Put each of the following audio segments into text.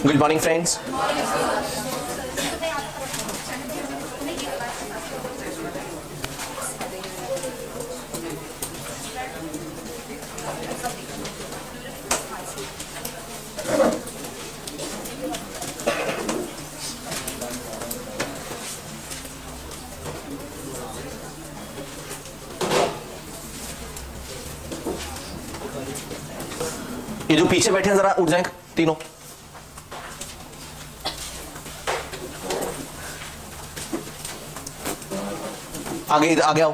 Good morning friends. ये जो पीछे बैठे हैं जरा उठ जाएं तीनों। आगे आगे आओ।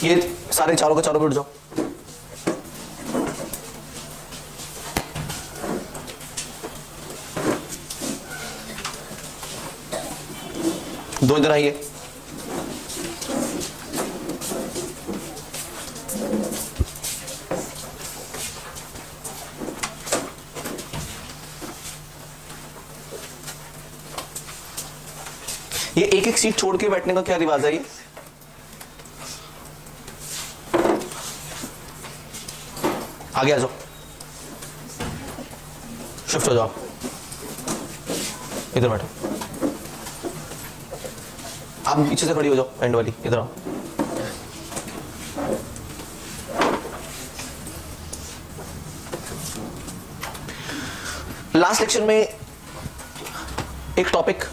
ये सारे चारों के चारों पे उठ जाओ। दो इधर आइए। ये एक एक सीट छोड़ के बैठने का क्या रिवाज है? ये आगे आ जाओ, शिफ्ट हो जाओ, इधर बैठो। आप पीछे से खड़ी हो जाओ, एंड वाली इधर आओ। लास्ट लेक्चर में एक टॉपिक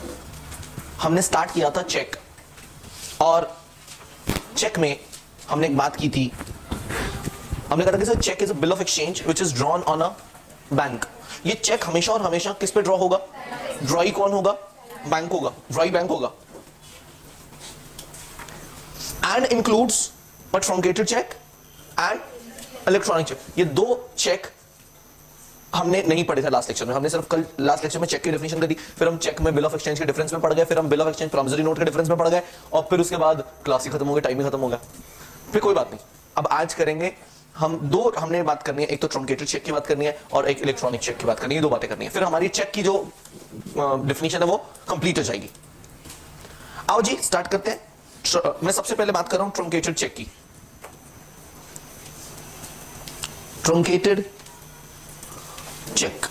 हमने स्टार्ट किया था, चेक। और चेक में हमने एक बात की थी, हमने कहा था कि sir cheque is a bill of exchange which is drawn on a bank. ये चेक हमेशा और हमेशा किस पे ड्रॉ होगा? ड्रॉई कौन होगा? बैंक होगा, ड्रॉई बैंक होगा। And includes but truncated cheque and electronic cheque. ये दो चेक हमने नहीं पढ़े थे लास्ट लेक्चर में। हमने सिर्फ कल लास्ट लेक्चर में चेक की डेफिनेशन कर दी, फिर हम चेक में बिल ऑफ एक्सचेंज के डिफरेंस में पढ़ गए, फिर हम bill of exchange promissory note के डिफरेंस में पढ़ गए, और फिर उसके बाद क्लास ही खत्म हो गया, टाइम ही खत्म हो गया। फिर कोई बात नहीं, अब आज करेंगे हम दो। हमने बात करनी है, एक तो ट्रंकेटेड चेक की बात करनी है और एक इलेक्ट्रॉनिक चेक की बात करनी है। दो बातें करनी है, फिर हमारी चेक की जो डेफिनेशन है वो कंप्लीट हो जाएगी। आओ जी स्टार्ट करते हैं। मैं सबसे पहले बात कर रहा हूं ट्रंकेटेड चेक की। ट्रंकेटेड चेक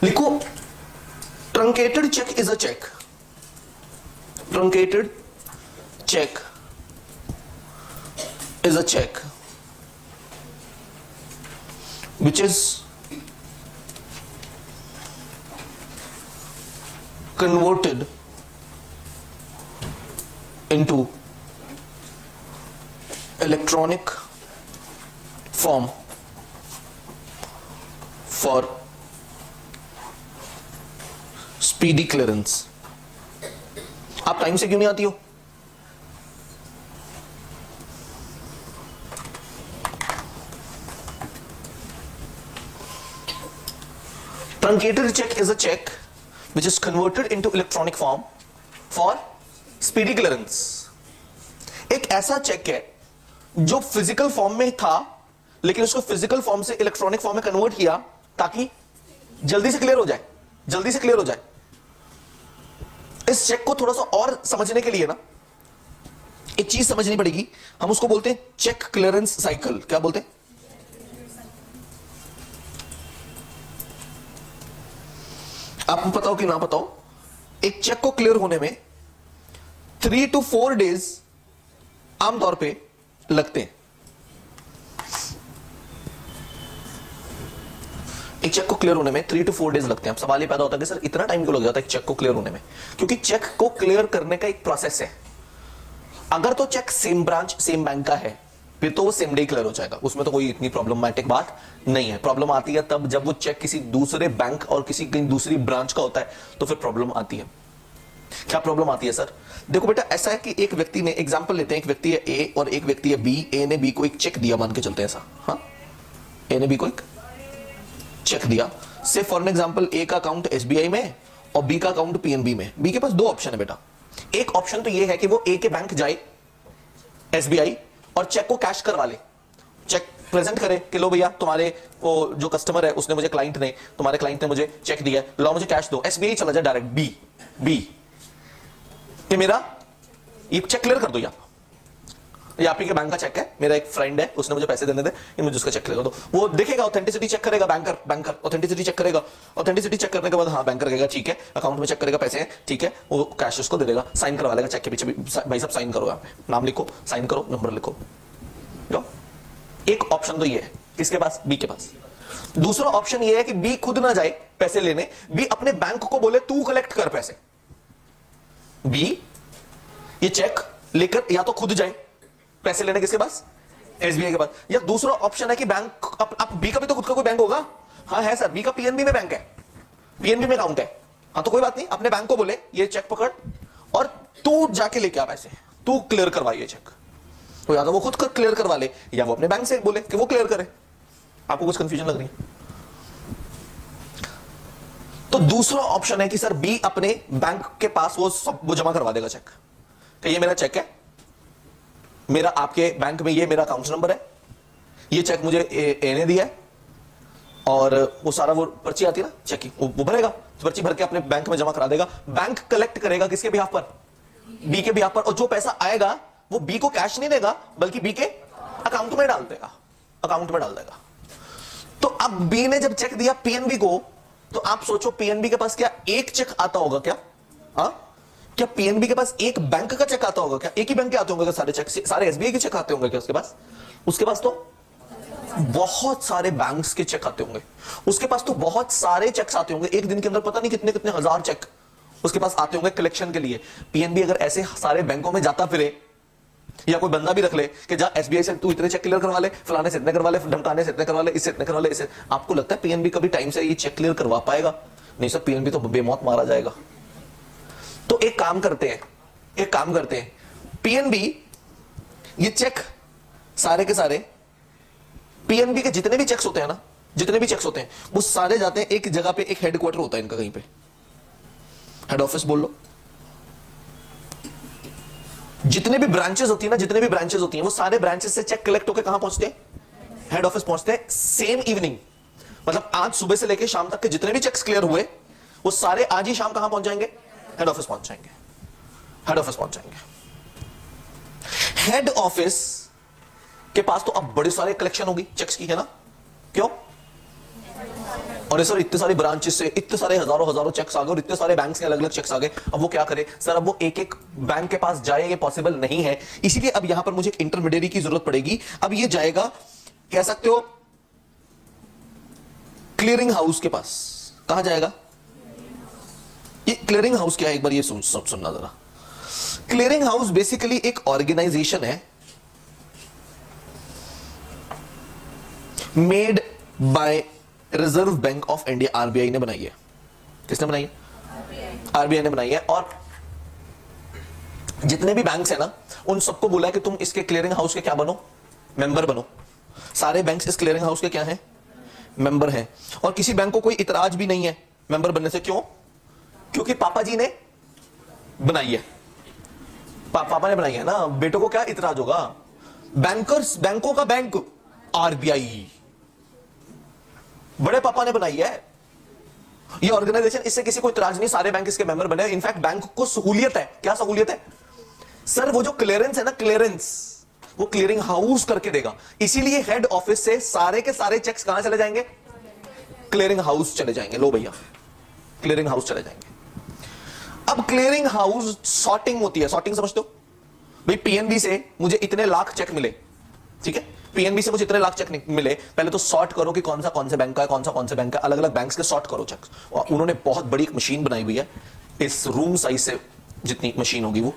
लिखो, truncated cheque is a cheque. Truncated cheque is a cheque which is converted into electronic form for speedy clearance। आप टाइम से क्यों नहीं आती हो? Truncated check is a check which is converted into electronic form for speedy clearance। एक ऐसा check है जो फिजिकल फॉर्म में था, लेकिन उसको फिजिकल फॉर्म से इलेक्ट्रॉनिक फॉर्म में कन्वर्ट किया ताकि जल्दी से क्लियर हो जाए, जल्दी से क्लियर हो जाए। इस चेक को थोड़ा सा और समझने के लिए ना एक चीज समझनी पड़ेगी। हम उसको बोलते हैं चेक क्लियरेंस साइकिल। क्या बोलते हैं? आपको पता हो कि ना पता हो, एक चेक को क्लियर होने में 3 to 4 डेज आमतौर पे लगते हैं। एक चेक को क्लियर होने में 3 to 4 डेज लगते हैं। अब सवाल ये पैदा होता है कि सर इतना टाइम क्यों लग जाता है एक चेक को क्लियर होने में? क्योंकि चेक को क्लियर करने का एक प्रोसेस है। अगर तो cheque same branch same bank का है फिर तो वो सेम डे क्लियर हो जाएगा, उसमें तो कोई इतनी प्रॉब्लमेटिक बात नहीं है। प्रॉब्लम आती है तब जब वो चेक किसी दूसरे बैंक और किसी कहीं दूसरी ब्रांच का होता है, तो फिर प्रॉब्लम आती है। क्या प्रॉब्लम आती है सर? देखो बेटा, ऐसा है कि एक व्यक्ति ने, एग्जांपल लेते हैं, एक व्यक्ति है ए और एक व्यक्ति है बी। ए ने बी को एक चेक दिया, मान के चलते हैं ऐसा, हाँ, ए ने बी को एक चेक दिया। से फॉर एग्जांपल ए का अकाउंट एसबीआई में और बी का अकाउंट पीएनबी में। बी के पास दो ऑप्शन है बेटा। एक ऑप्शन तो ये है कि वो ए के बैंक जाए एसबीआई और चेक को कैश करवा ले। चेक प्रेजेंट करे कि लो भैया तुम्हारे वो जो कस्टमर है उसने मुझे तुम्हारे क्लाइंट ने मुझे चेक दिया है, लो मुझे कैश दो। एसबीआई चला जाए डायरेक्ट बी कि मेरा ये चेक क्लियर कर दो, ये आप ही के बैंक का चेक है, मेरा एक फ्रेंड है उसने मुझे पैसे देने थे, ये मुझे उसका चेक क्लियर कर दो। वो देखेगा, ऑथेंटिसिटी चेक करेगा, बैंकर ऑथेंटिसिटी चेक करेगा। ऑथेंटिसिटी चेक करने के बाद हाँ बैंकर कहेगा ठीक है, अकाउंट में चेक करेगा पैसे हैं, ठीक है, वो कैश उसको दे देगा, साइन करवा लेगा चेक के पीछे भी, भाई साहब साइन करो, यहाँ पे नाम लिखो, साइन करो, नंबर लिखो। एक ऑप्शन तो ये है किसके पास, बी के पास। दूसरा ऑप्शन ये है कि बी खुद ना जाए पैसे लेने, बी अपने बैंक को बोले तू कलेक्ट कर पैसे। बी ये चेक लेकर या तो खुद जाए पैसे लेने, किसके पास, एसबीआई के पास। या दूसरा ऑप्शन है कि बैंक अब बी का भी तो खुद का कोई बैंक होगा, हाँ है सर, बी का पीएनबी में बैंक है, पीएनबी में अकाउंट है, हाँ तो कोई बात नहीं, अपने बैंक को बोले ये चेक पकड़ और तू जाके लेके आ पैसे, तू क्लियर करवा ये चेक। तो या तो वो खुद क्लियर करवा ले या वो अपने बैंक से बोले कि वो क्लियर करे। आपको कुछ कंफ्यूजन लग रही है? तो दूसरा ऑप्शन है कि सर बी अपने बैंक के पास वो जमा करवा देगा चेक कि ये मेरा चेक है, मेरा आपके बैंक में ये मेरा अकाउंट नंबर है, ये चेक मुझे ए ने दिया है, और वो सारा वो पर्ची आती है ना चेक की, वो भरेगा, पर्ची भर के अपने बैंक में जमा करा देगा। बैंक कलेक्ट करेगा किसके बिहाफ पर, बी के बिहाफ पर, और जो पैसा आएगा वो बी को कैश नहीं देगा बल्कि बी के अकाउंट में डाल देगा, अकाउंट में डाल देगा। तो अब बी ने जब चेक दिया पीएनबी को, तो आप सोचो पीएनबी के पास क्या एक चेक आता होगा क्या? क्या पीएनबी के पास एक बैंक का चेक आता होगा क्या? एक ही बैंक के आते होंगे सारे चेक, सारे एसबीआई के चेक आते होंगे क्या उसके पास? उसके पास तो बहुत सारे बैंक्स के चेक आते होंगे, उसके पास तो बहुत सारे चेक्स आते होंगे, एक दिन के अंदर पता नहीं कितने कितने हजार चेक उसके पास आते होंगे कलेक्शन के लिए। पीएनबी अगर ऐसे सारे बैंकों में जाता फिरे, या कोई बंदा भी रख ले कि जा एसबीआई से तू इतने चेक क्लियर करवा ले, फलाने से इतने करवा ले, ढमकाने से इतने करवा ले, इससे इतने करवा ले, इससे, आपको लगता है पीएनबी कभी टाइम से ये चेक क्लियर करवा पाएगा? नहीं सर, पीएनबी तो बेमौत मारा जाएगा। तो एक काम करते हैं, पीएनबी ये चेक सारे के सारे पीएनबी के जितने भी चेक्स होते हैं ना, जितने भी चेक्स होते हैं वो सारे जाते हैं एक जगह पे, एक हेडक्वार्टर होता है इनका, कहीं पे हेड ऑफिस बोल लो। जितने भी ब्रांचेस होती है ना, जितने भी ब्रांचेस होती हैं वो सारे ब्रांचेस से चेक कलेक्ट होकर कहां पहुंचते हैं? हेड ऑफिस पहुंचते हैं सेम इवनिंग। मतलब आज सुबह से लेकर शाम तक के जितने भी चेक्स क्लियर हुए वो सारे आज ही शाम कहां पहुंच जाएंगे? हेड ऑफिस पहुंच जाएंगे, हेड ऑफिस पहुंच जाएंगे। हेड ऑफिस के पास तो अब बड़े सारे कलेक्शन होगी चेक्स की, है ना? क्यों? और सर इतने सारे ब्रांचेस से इतने सारे हजारों चेक्स आ गए और इतने सारे बैंक के अलग अलग चेक्स आ गए, अब वो क्या करे सर? अब वो एक एक बैंक के पास जाए, ये पॉसिबल नहीं है, इसीलिए अब यहां पर मुझे एक इंटरमीडिएरी की जरूरत पड़ेगी। अब ये जाएगा, कह सकते हो, क्लियरिंग हाउस के पास। कहां जाएगा? ये क्लियरिंग हाउस क्या है, एक बार ये सुनना जरा। क्लियरिंग हाउस बेसिकली एक ऑर्गेनाइजेशन है made by reserve bank of India, RBI ने बनाई है। किसने बनाई है? आरबीआई ने बनाई है। और जितने भी बैंक्स है ना, उन सबको बोला है कि तुम इसके क्लियरिंग हाउस के क्या बनो? मेंबर बनो। सारे बैंक्स इस क्लियरिंग हाउस के क्या हैं? मेंबर हैं। और किसी बैंक को कोई इतराज भी नहीं है मेंबर बनने से। क्यों? क्योंकि पापा जी ने बनाई है, पापा ने बनाई है ना, बेटों को क्या इतराज होगा? बैंकर्स, बैंकों का बैंक आरबीआई, बड़े पापा ने बनाई है ये ऑर्गेनाइजेशन, इससे किसी को इतराज नहीं, सारे बैंक इसके मेंबर बने। इनफैक्ट बैंक को सहूलियत है। क्या सहूलियत है सर? वो जो क्लियरेंस है ना, क्लियरेंस वो क्लियरिंग हाउस करके देगा। इसीलिए हेड ऑफिस से सारे के सारे चेक्स कहां चले जाएंगे? क्लियरिंग हाउस चले जाएंगे। लो भैया, क्लियरिंग हाउस चले जाएंगे। अब क्लियरिंग हाउस सॉर्टिंग होती है। सॉर्टिंग समझते हो भाई? पीएनबी से मुझे इतने लाख चेक मिले, ठीक है, पीएनबी से मुझे इतने लाख चेक मिले, पहले तो सॉर्ट करो कि कौन से बैंक का है, कौन से बैंक का, अलग अलग बैंक्स के सॉर्ट करो चेक्स। और उन्होंने बहुत बड़ी एक मशीन बनाई हुई है, इस रूम साइज से जितनी मशीन होगी वो,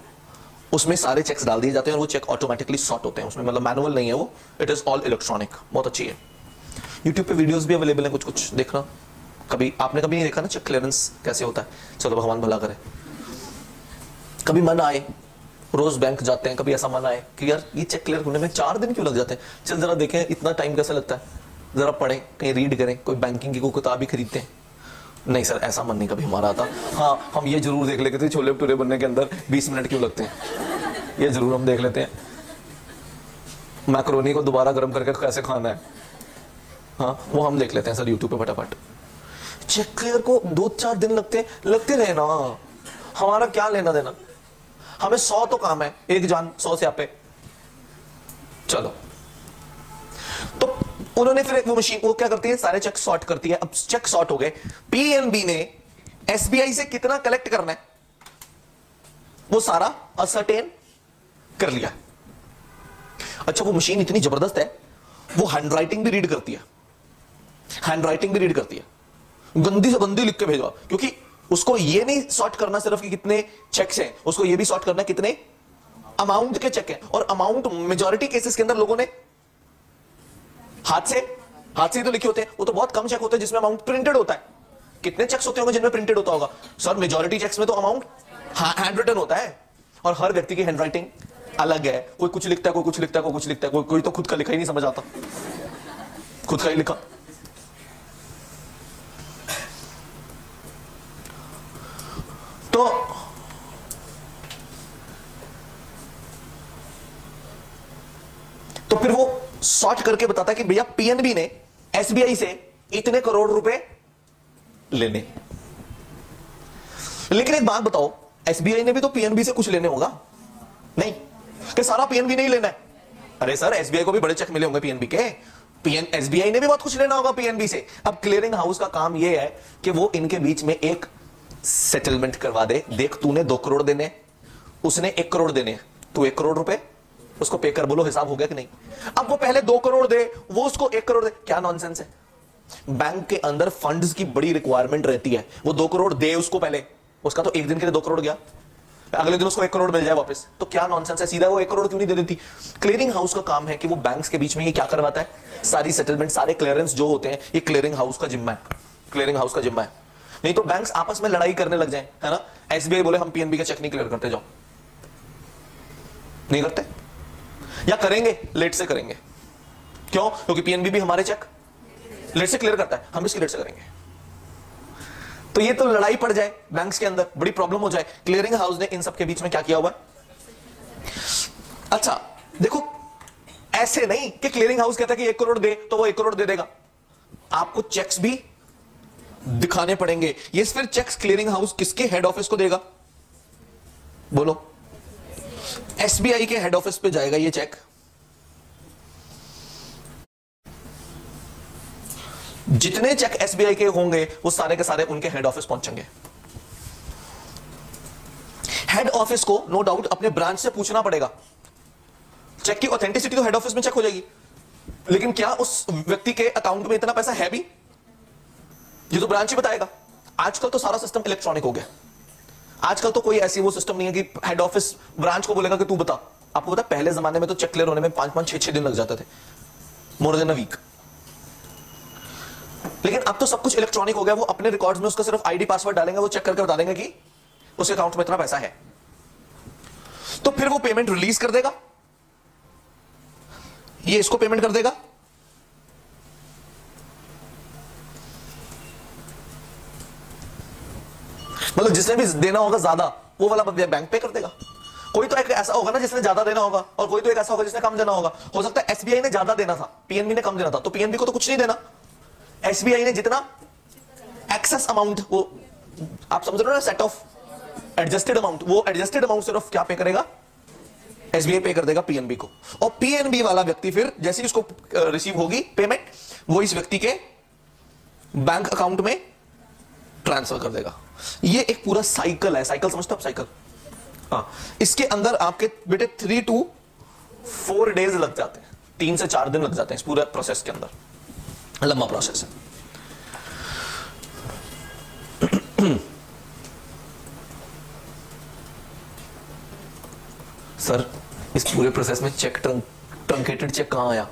उसमें सारे चेक्स डाल दिए जाते हैं और वो चेक ऑटोमेटिकली सॉर्ट होते हैं। उसमें मतलब मैनुअल नहीं है वो, इट इज ऑल इलेक्ट्रॉनिक। बहुत अच्छी है। यूट्यूब पे वीडियोस भी अवेलेबल है, कुछ कुछ देखना। कभी आपने कभी नहीं देखा ना चेक क्लियरेंस कैसे होता है? चलो भगवान भला करे। कभी मन आए, रोज बैंक जाते हैं, कभी ऐसा मन आए कि यार ये चेक क्लियर होने में 4 दिन क्यों लग जाते हैं, चल जरा देखें इतना टाइम कैसे लगता है, जरा पढ़ें, कहीं रीड करें, कोई बैंकिंग की कोई किताब ही खरीदते हैं। नहीं सर, ऐसा मन नहीं कभी हमारा आता। हाँ, हम ये जरूर देख लेते थे छोले भटूरे बनने के अंदर 20 मिनट क्यों लगते हैं, ये जरूर हम देख लेते हैं। मैक्रोनी को दोबारा गर्म करके कैसे खाना है, हाँ वो हम देख लेते हैं सर यूट्यूब पे फटाफट। चेक क्लियर को 2-4 दिन लगते रहे ना, हमारा क्या लेना देना, हमें 100 तो काम है, एक जान 100 से आप पे। चलो तो उन्होंने फिर वो मशीन वो क्या करती है, सारे चेक सॉर्ट करती है। अब चेक सॉर्ट हो गए, पीएनबी ने एसबीआई से कितना कलेक्ट करना है वो सारा असर्टेन कर लिया। अच्छा वो मशीन इतनी जबरदस्त है, वो हैंडराइटिंग भी रीड करती है, हैंडराइटिंग भी रीड करती है, गंदी से गंदी लिख के भेजा, क्योंकि उसको ये नहीं सॉर्ट करना सिर्फ कि कितने चेक्स हैं, उसको ये भी सॉर्ट करना है कितने अमाउंट के चेक हैं। और अमाउंट मेजॉरिटी केसेस के अंदर लोगों ने हाथ से ही तो लिखे होते हैं, वो तो बहुत कम चेक होते हैं जिसमें अमाउंट प्रिंटेड होता है। कितने चेक्स होते होंगे जिनमें प्रिंटेड होता होगा सर? मेजॉरिटी चेक्स में तो अमाउंट हैंड रिटन होता है, और हर व्यक्ति की हैंडराइटिंग अलग है, कोई कुछ लिखता है, कोई कुछ लिखता है, कोई कुछ लिखता है, कोई तो खुद का लिखा ही नहीं समझ आता, खुद का ही लिखा। तो फिर वो सॉर्ट करके बताता है कि भैया पीएनबी ने एसबीआई से इतने करोड़ रुपए लेने। लेकिन एक बात बताओ, एसबीआई ने भी तो पीएनबी से कुछ लेने होगा नहीं कि सारा पीएनबी ने ही लेना है? अरे सर एसबीआई को भी बड़े चेक मिले होंगे पीएनबी के, एसबीआई ने भी बहुत कुछ लेना होगा पीएनबी से। अब क्लियरिंग हाउस का काम यह है कि वो इनके बीच में एक सेटलमेंट करवा दे। देख तूने 2 करोड़ देने, उसने 1 करोड़ देने, तू 1 करोड़ रुपए उसको पे कर, बोलो हिसाब हो गया कि नहीं? अब वो पहले 2 करोड़ दे, वो उसको 1 करोड़ दे, क्या नॉनसेंस है? बैंक के अंदर फंड्स की बड़ी रिक्वायरमेंट रहती है, वो 2 करोड़ दे उसको पहले, उसका तो एक दिन के लिए 2 करोड़ गया, अगले दिन उसको 1 करोड़ मिल जाए वापस, तो क्या नॉनसेंस है? सीधा वो 1 करोड़ क्यों नहीं दे देती? क्लियरिंग हाउस का काम है कि वो बैंक्स के बीच में ये क्या करवाता है, सारी सेटलमेंट, सारे क्लियरेंस जो होते हैं, ये क्लियरिंग हाउस का जिम्मा है, क्लियरिंग हाउस का जिम्मा है। नहीं तो बैंक्स आपस में लड़ाई करने लग जाए, है ना? एसबीआई बोले हम पीएनबी का चेक नहीं क्लियर करते, जाओ, नहीं करते, या करेंगे लेट से करेंगे। क्यों? क्योंकि पीएनबी भी हमारे चेक लेट से क्लियर करता है, हम इसकी लेट से करेंगे, तो ये तो लड़ाई पड़ जाए बैंक्स के अंदर, बड़ी प्रॉब्लम हो जाए। क्लियरिंग हाउस ने इन सब के बीच में क्या किया हुआ? अच्छा देखो, ऐसे नहीं कि क्लियरिंग हाउस कहता है कि 1 करोड़ दे तो वो 1 करोड़ दे देगा, आपको चेक्स भी दिखाने पड़ेंगे। ये फिर चेक्स क्लियरिंग हाउस किसके हेड ऑफिस को देगा? बोलो, एसबीआई के हेड ऑफिस पे जाएगा ये चेक। जितने चेक एसबीआई के होंगे वो सारे के सारे उनके हेड ऑफिस पहुंचेंगे। हेड ऑफिस को नो डाउट अपने ब्रांच से पूछना पड़ेगा, चेक की ऑथेंटिसिटी तो हेड ऑफिस में चेक हो जाएगी, लेकिन क्या उस व्यक्ति के अकाउंट में इतना पैसा है भी, ये तो ब्रांच ही बताएगा। आजकल तो सारा सिस्टम इलेक्ट्रॉनिक हो गया, आजकल तो कोई ऐसी वो सिस्टम नहीं है कि हेड ऑफिस ब्रांच को बोलेगा कि तू बता। आपको पता पहले जमाने में तो चेक क्लियर होने में 5-5, 6-6 दिन लग जाते थे, मोर देन अ वीक। लेकिन अब तो सब कुछ इलेक्ट्रॉनिक हो गया, वो अपने रिकॉर्ड्स में उसका सिर्फ आईडी पासवर्ड डालेंगे, वो चेक करके बता देंगे कि उसके अकाउंट में इतना पैसा है, तो फिर वो पेमेंट रिलीज कर देगा, ये इसको पेमेंट कर देगा, मतलब जिसने भी देना होगा ज्यादा वो वाला बैंक पे कर देगा। कोई तो एक ऐसा होगा ना जिसने ज्यादा देना होगा, और कोई तो एक ऐसा होगा जिसने कम देना होगा। हो सकता है एसबीआई ने ज्यादा देना था, पीएनबी ने कम देना था, तो पीएनबी को तो कुछ नहीं देना। एसबीआई ने जितना एक्सेस अमाउंट, वो आप समझ रहे हो ना, सेट ऑफ एडजस्टेड अमाउंट, वो एडजस्टेड अमाउंट सिर्फ क्या पे करेगा? एसबीआई पे कर देगा पीएनबी को, और पीएनबी वाला व्यक्ति फिर जैसे ही उसको रिसीव होगी पेमेंट, वो इस व्यक्ति के बैंक अकाउंट में ट्रांसफर कर देगा। ये एक पूरा साइकिल है, साइकिल समझते हो आप? साइकिल, हाँ। इसके अंदर आपके बेटे 3 to 4 डेज लग जाते हैं, 3 से 4 दिन लग जाते हैं इस पूरे प्रोसेस के अंदर, लंबा प्रोसेस है। सर इस पूरे प्रोसेस में चेक ट्रंकेटेड चेक कहां आया?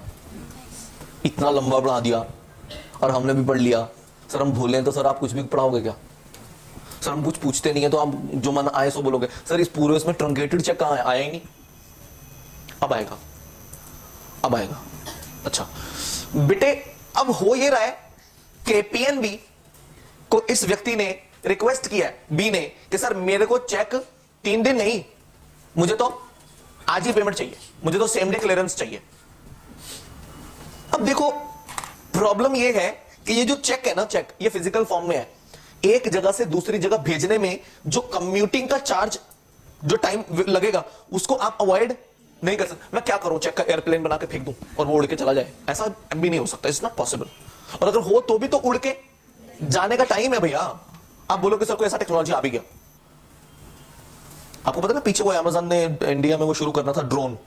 इतना लंबा बढ़ा दिया और हमने भी पढ़ लिया। सर हम भूले तो सर आप कुछ भी पढ़ाओगे क्या? सर हम कुछ पूछते नहीं है तो आप जो मन आए सो बोलोगे। सर इस पूरे इसमें ट्रंकेटेड चेक कहां आया? ही नहीं, अब आएगा, अब आएगा। अच्छा बेटे, अब हो ये रहा है कि पीएनबी को इस व्यक्ति ने रिक्वेस्ट किया है, बी ने, कि सर मेरे को चेक 3 दिन नहीं, मुझे तो आज ही पेमेंट चाहिए, मुझे तो सेम डे क्लियरेंस चाहिए। अब देखो प्रॉब्लम ये है कि ये जो चेक है ना, चेक ये फिजिकल फॉर्म में है, एक जगह से दूसरी जगह भेजने में जो कम्यूटिंग का चार्ज, जो टाइम लगेगा, उसको आप अवॉइड नहीं कर सकते। मैं क्या करूं, चेक का एयरप्लेन बना के फेंक दूं और वो उड़ के चला जाए, ऐसा भी नहीं हो सकता, इट्स नॉट पॉसिबल। और अगर हो तो भी तो उड़ के जाने का टाइम है भैया। आप बोलो कि सर को ऐसा टेक्नोलॉजी आ भी गया। आपको पता ना पीछे वो अमेज़न ने इंडिया में वो शुरू करना था, ड्रोन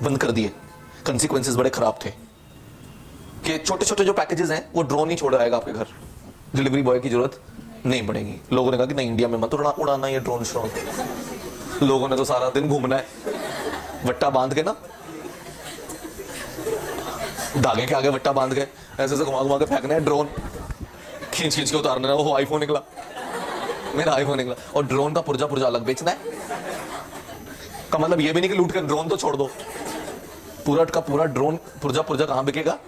बंद कर दिए, कंसीक्वेंसेस बड़े खराब थे कि छोटे छोटे जो पैकेजेस हैं वो ड्रोन ही छोड़ आएगा आपके घर, डिलीवरी बॉय की जरूरत नहीं पड़ेगी। लोगों ने कहा कि नहीं इंडिया में मत उड़ाना ये ड्रोन श्रोन। लोगों ने तो सारा दिन घूमना है वट्टा बांध के ना, धागे के आगे वट्टा बांध के ऐसे ऐसे घुमा घुमा के फेंकना है, ड्रोन खींच खींच के उतारना है। वो आईफोन निकला, मेरा आईफोन निकला, और ड्रोन का पुर्जा पुर्जा अलग बेचना है। का मतलब ये भी नहीं कि लूट कर ड्रोन तो छोड़ दो, पूरा का पूरा ड्रोन पुर्जा पुर्जा कहां बिकेगा?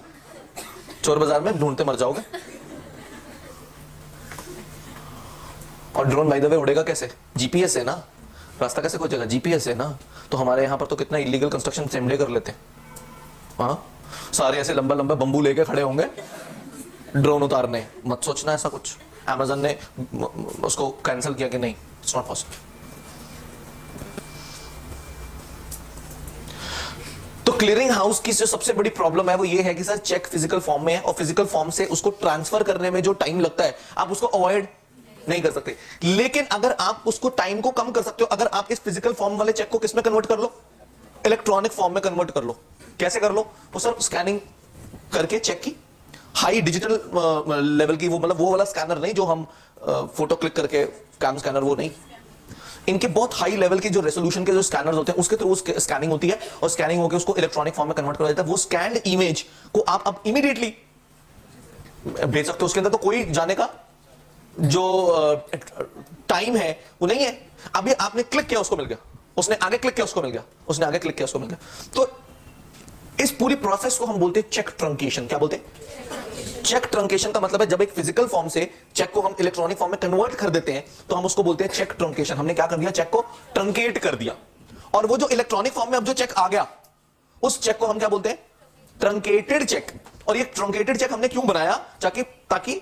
चोर बाजार में ढूंढते मर जाओगे। और ड्रोन बाय द वे उड़ेगा कैसे? जीपीएस है ना, रास्ता कैसे खोजेगा? जीपीएस है ना। तो हमारे यहां पर तो कितना इलीगल कंस्ट्रक्शन सेम डे कर लेते हैं। हाँ, सारे ऐसे लंबा लंबा बंबू लेके खड़े होंगे ड्रोन उतारने। मत सोचना ऐसा कुछ। अमेज़न ने उसको कैंसिल किया कि नहीं, इट्स नॉट पॉसिबल। तो क्लियरिंग हाउस की जो सबसे बड़ी प्रॉब्लम है वो ये है कि सर चेक फिजिकल फॉर्म में है और फिजिकल फॉर्म से उसको ट्रांसफर करने में जो टाइम लगता है आप उसको अवॉइड नहीं कर सकते। लेकिन अगर आप उसको टाइम को कम कर सकते हो, अगर आप इस फिजिकल फॉर्म वाले चेक को किस में कन्वर्ट कर लो? इलेक्ट्रॉनिक फॉर्म में कन्वर्ट कर लो। कैसे कर लो? वो सर स्कैनिंग करके चेक की हाई डिजिटल लेवल की, वो मतलब वो वाला स्कैनर नहीं जो हम फोटो क्लिक करके, कैम स्कैनर वो नहीं, इनके बहुत हाई लेवल के जो रेजोल्यूशन के जो स्कैनर्स होते हैं उसके थ्रू स्कैनिंग होती है और स्कैनिंग होकर उसको इलेक्ट्रॉनिक फॉर्म में कन्वर्ट कर देता है। वो स्कैन्ड इमेज को आप अब इमीडिएटली भेज सकते हो। उसके अंदर तो कोई जाने का जो टाइम है वो नहीं है। अभी आपने क्लिक किया उसको मिल गया, उसने आगे क्लिक किया उसको मिल गया, उसने आगे क्लिक किया उसको मिल गया। तो इस पूरी प्रोसेस को हम बोलते हैं चेक ट्रंकेशन। क्या बोलते हैं? चेक ट्रंकेशन का मतलब है जब एक फिजिकल फॉर्म से चेक को हम इलेक्ट्रॉनिक फॉर्म में कन्वर्ट कर देते हैं तो हम उसको बोलते हैं चेक ट्रंकेशन। हमने क्या कर दिया? चेक को ट्रंकेट कर दिया। और वो जो इलेक्ट्रॉनिक फॉर्म में अब जो चेक आ गया उस चेक को हम क्या बोलते हैं? Truncated check. और ये ट्रंकेटेड चेक हमने क्यों बनाया? ताकि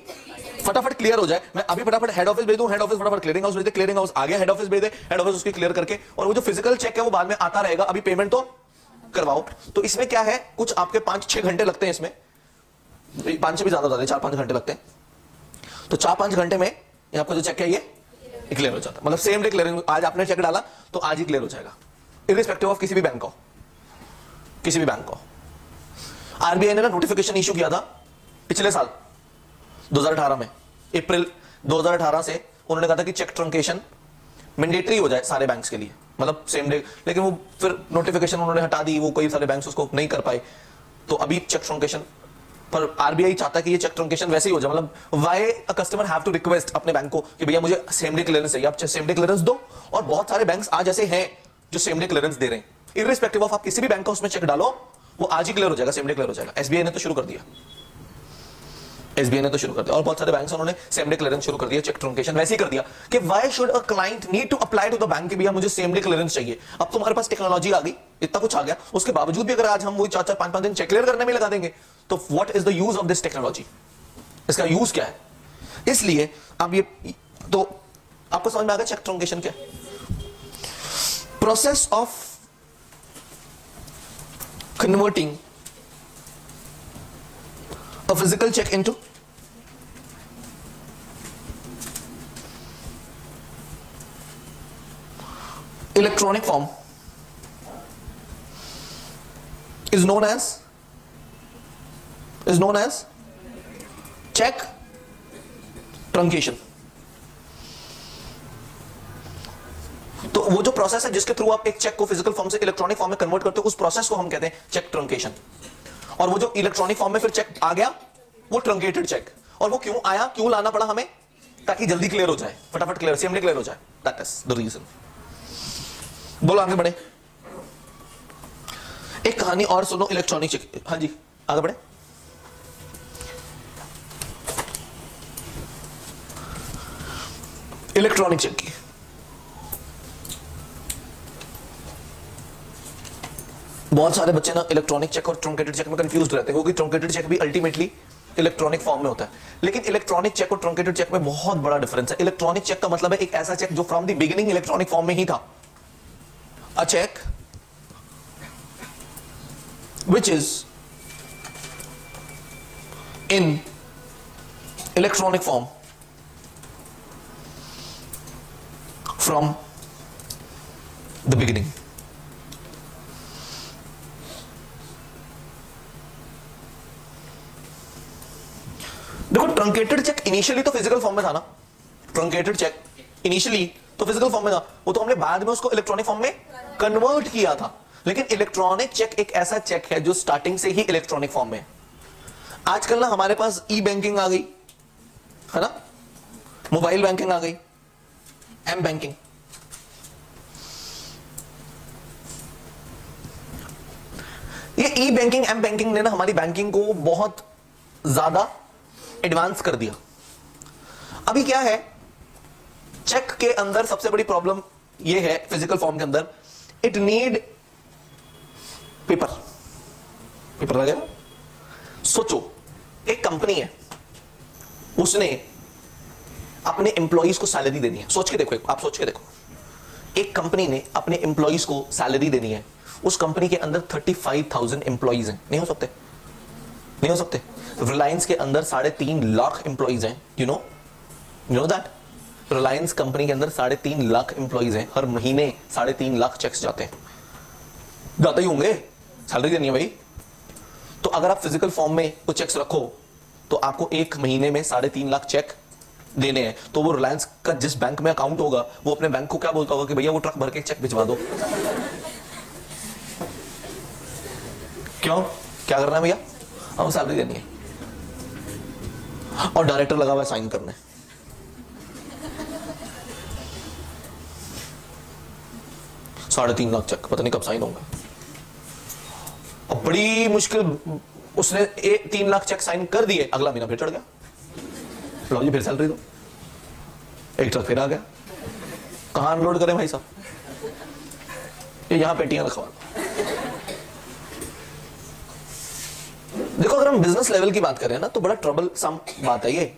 फटाफट क्लियर हो जाए। मैं अभी फटाफट हेड ऑफिस भेज दूं, हेड ऑफिस फटाफट क्लियरिंग हाउस भेज दे, क्लियरिंग हाउस आ गया, हेड ऑफिस भेज दे, हेड ऑफिस उसकी क्लियर करके, और वो जो फिजिकल चेक है वो बाद में आता रहेगा। अभी पेमेंट तो करवाओ। तो इसमें क्या है, कुछ आपके 5-6 घंटे लगते हैं, इसमें 5 से भी ज्यादा 4-5 घंटे लगते हैं। तो 4-5 घंटे में आपका जो चेक है ये क्लियर हो जाता है। मतलब सेम डे क्लियरिंग। आज आपने चेक डाला तो आज ही क्लियर हो जाएगा, इररिस्पेक्टिव ऑफ किसी भी बैंक का, किसी भी बैंक का। आरबीआई ने ना नोटिफिकेशन इशू किया था पिछले साल 2018 में, अप्रैल 2018 से उन्होंने कहा था कि चेक ट्रंकेशन मैंडेटरी हो जाए सारे बैंक्स के लिए, मतलब सेम डे। लेकिन वो फिर नोटिफिकेशन उन्होंने हटा दी, वो कई सारे बैंक्स उसको नहीं कर पाए। तो अभी चेक ट्रंकेशन पर आरबीआई चाहता है कि ये चेक ट्रंकेशन वैसे ही हो जाए। मतलब why a customer have to request अपने बैंक को कि भैया मुझे सेम डे क्लियरेंस चाहिए, आप सेम डे क्लियरेंस दो। और बहुत सारे बैंक्स आज ऐसे हैं जो सेम डे क्लियरेंस दे रहे हैं, इररिस्पेक्टिव ऑफ आप किसी भी बैंक का उसमें चेक डालो वो आज ही क्लियर हो जाएगा, सेम डे क्लियर हो जाएगा। एसबीआई ने तो शुरू कर दिया, एसबीआई ने तो शुरू कर दिया, और बहुत सारे बैंक्स उन्होंने सेम डे क्लियरेंस शुरू कर दिया, चेक ट्रंकेशन वैसे ही कर दिया कि why should a client need to apply to the bank कि भैया मुझे सेम डे क्लियरेंस चाहिए। अब तुम्हारे पास टेक्नोलॉजी आ गई, इतना कुछ आ गया, उसके बावजूद भी अगर आज हम वही 4-4, 5-5 दिन चेक क्लियर करने में लगा देंगे तो what is the use of this technology? इसका यूज क्या है? इसलिए अब ये तो आपको समझ में आ गया चेक ट्रंकेशन क्या? Process of converting a physical check into electronic form is known as check truncation। तो वो जो प्रोसेस है जिसके थ्रू आप एक चेक को फिजिकल फॉर्म से इलेक्ट्रॉनिक फॉर्म में कन्वर्ट करते हो उस प्रोसेस को हम कहते हैं चेक ट्रंकेशन। और वो जो इलेक्ट्रॉनिक फॉर्म में फिर चेक आ गया वो ट्रंकेटेड चेक। और वो क्यों आया, क्यों लाना पड़ा हमें? ताकि जल्दी क्लियर हो जाए, फटाफट क्लियर, सेम डे क्लियर हो जाए। That is the reason. बोलो आगे बढ़े। एक कहानी और सुनो इलेक्ट्रॉनिक चेक। हाँ जी आगे बढ़े। इलेक्ट्रॉनिक चेक की बहुत सारे बच्चे ना इलेक्ट्रॉनिक चेक और ट्रंकेटेड चेक में कंफ्यूज रहते हैं, क्योंकि ट्रंकेटेड चेक भी अल्टीमेटली इलेक्ट्रॉनिक फॉर्म में होता है। लेकिन इलेक्ट्रॉनिक चेक और ट्रंकेटेड चेक में बहुत बड़ा डिफरेंस है। इलेक्ट्रॉनिक चेक का मतलब है एक ऐसा चेक जो from the beginning electronic form में ही था। A cheque which is in electronic form from the beginning। देखो ट्रंकेटेड चेक इनिशियली तो फिजिकल फॉर्म में था ना, ट्रंकेटेड चेक इनिशियली तो फिजिकल फॉर्म में था, वो तो हमने बाद में उसको इलेक्ट्रॉनिक फॉर्म में कन्वर्ट किया था। लेकिन इलेक्ट्रॉनिक चेक एक ऐसा चेक है जो स्टार्टिंग से ही इलेक्ट्रॉनिक फॉर्म में है। आजकल ना हमारे पास ई बैंकिंग आ गई है ना, मोबाइल बैंकिंग आ गई, एम बैंकिंग। ये ई बैंकिंग एम बैंकिंग ने ना हमारी बैंकिंग को बहुत ज्यादा एडवांस कर दिया। अभी क्या है, चेक के अंदर सबसे बड़ी प्रॉब्लम ये है फिजिकल फॉर्म के अंदर, इट नीड पेपर लगे। सोचो एक कंपनी है, उसने अपने एम्प्लॉइज को सैलरी देनी है। सोच के देखो, आप सोच के देखो, एक कंपनी ने अपने एम्प्लॉइज को सैलरी देनी है। उस कंपनी के अंदर 35,000 एम्प्लॉइज हैं। नहीं हो सकते, नहीं हो सकते। रिलायंस के अंदर 3.5 लाख एम्प्लॉइज हैं। You know that Reliance company के अंदर 3.5 लाख एम्प्लॉइज हैं। हर महीने 3.5 लाख चेक्स जाते हैं, जाते ही होंगे, सैलरी देनी है भाई। तो अगर आप फिजिकल फॉर्म में वो चेक्स रखो तो आपको एक महीने में 3.5 लाख चेक देने हैं। तो वो रिलायंस का जिस बैंक में अकाउंट होगा वो अपने बैंक को क्या बोलता होगा कि भैया वो ट्रक भर के चेक भिजवा दो। क्यों, क्या करना है भैया, हमें सैलरी देनी है। और डायरेक्टर लगा हुआ है साइन करने। साढ़े 3 लाख चेक पता नहीं कब साइन होगा। और बड़ी मुश्किल उसने 3 लाख चेक साइन कर दिए, अगला महीना फिर चढ़ गया, लो जी फिर सैलरी दो। एक ट्रक फिर आ गया। कहां अनलोड करें भाई साहब, ये यहां पेटियां रखवा। देखो अगर हम बिजनेस लेवल की बात करें ना तो बड़ा ट्रबल सम बात है ये।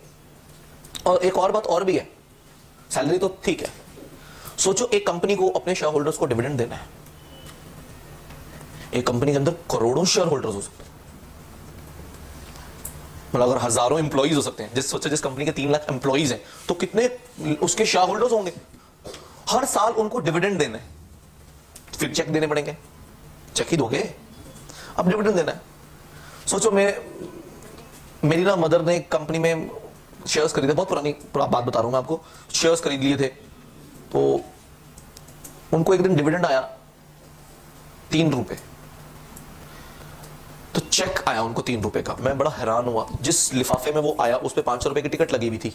और एक और बात और भी है, सैलरी तो ठीक है, सोचो एक कंपनी को अपने शेयर होल्डर्स को डिविडेंड देना है। एक कंपनी के अंदर करोड़ों शेयर होल्डर्स हो सकते हैं, मतलब अगर हजारों एम्प्लॉइज हो सकते हैं। सोचो जिस कंपनी के 3 लाख एम्प्लॉइज हैं तो कितने उसके शेयर होल्डर्स होंगे। हर साल उनको डिविडेंड देना है, फिर चेक देने पड़ेंगे। चेक ही दोगे, अब डिविडेंड देना है। सोचो मेरी ना मदर ने एक कंपनी में शेयर्स खरीदे, बहुत पुरानी बात बता रहा हूं मैं आपको। शेयर्स खरीद लिए थे तो उनको एक दिन डिविडेंड आया 3 रुपए। तो चेक आया उनको 3 रुपए का। मैं बड़ा हैरान हुआ, जिस लिफाफे में वो आया उस पे 500 रुपए की टिकट लगी हुई थी,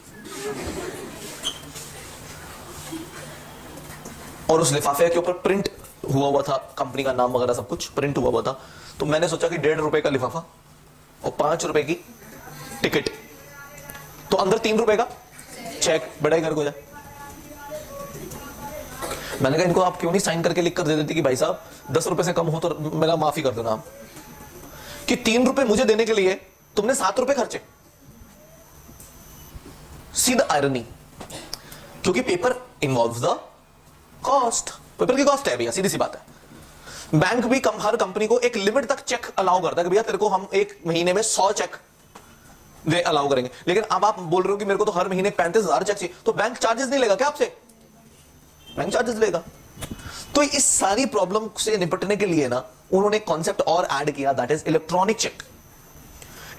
और उस लिफाफे के ऊपर प्रिंट हुआ था, कंपनी का नाम वगैरह सब कुछ प्रिंट हुआ था। तो मैंने सोचा कि 1.5 रुपए का लिफाफा और 5 रुपए की टिकट, तो अंदर 3 रुपए का चेक, बड़ा ही घर को जाए। मैंने कहा इनको आप क्यों नहीं साइन करके लिख कर दे देती कि भाई साहब 10 रुपए से कम हो तो मेरा माफी कर देना आप, कि 3 रुपए मुझे देने के लिए तुमने 7 रुपए खर्चे। सी द आयरनी, क्योंकि paper involves the cost, paper की कॉस्ट है भैया, सीधी सी बात है। बैंक भी हर कंपनी को एक लिमिट तक चेक अलाउ करता है कि भैया तेरे को हम एक महीने में 100 चेक वे अलाउ करेंगे। लेकिन अब आप बोल रहे हो कि मेरे को तो हर महीने 35,000 चेक चाहिए, तो बैंक चार्जेस नहीं लेगा क्या आपसे? बैंक चार्जेस लेगा। तो इस सारी प्रॉब्लम से निपटने के लिए ना उन्होंने कॉन्सेप्ट और ऐड किया, that is electronic cheque.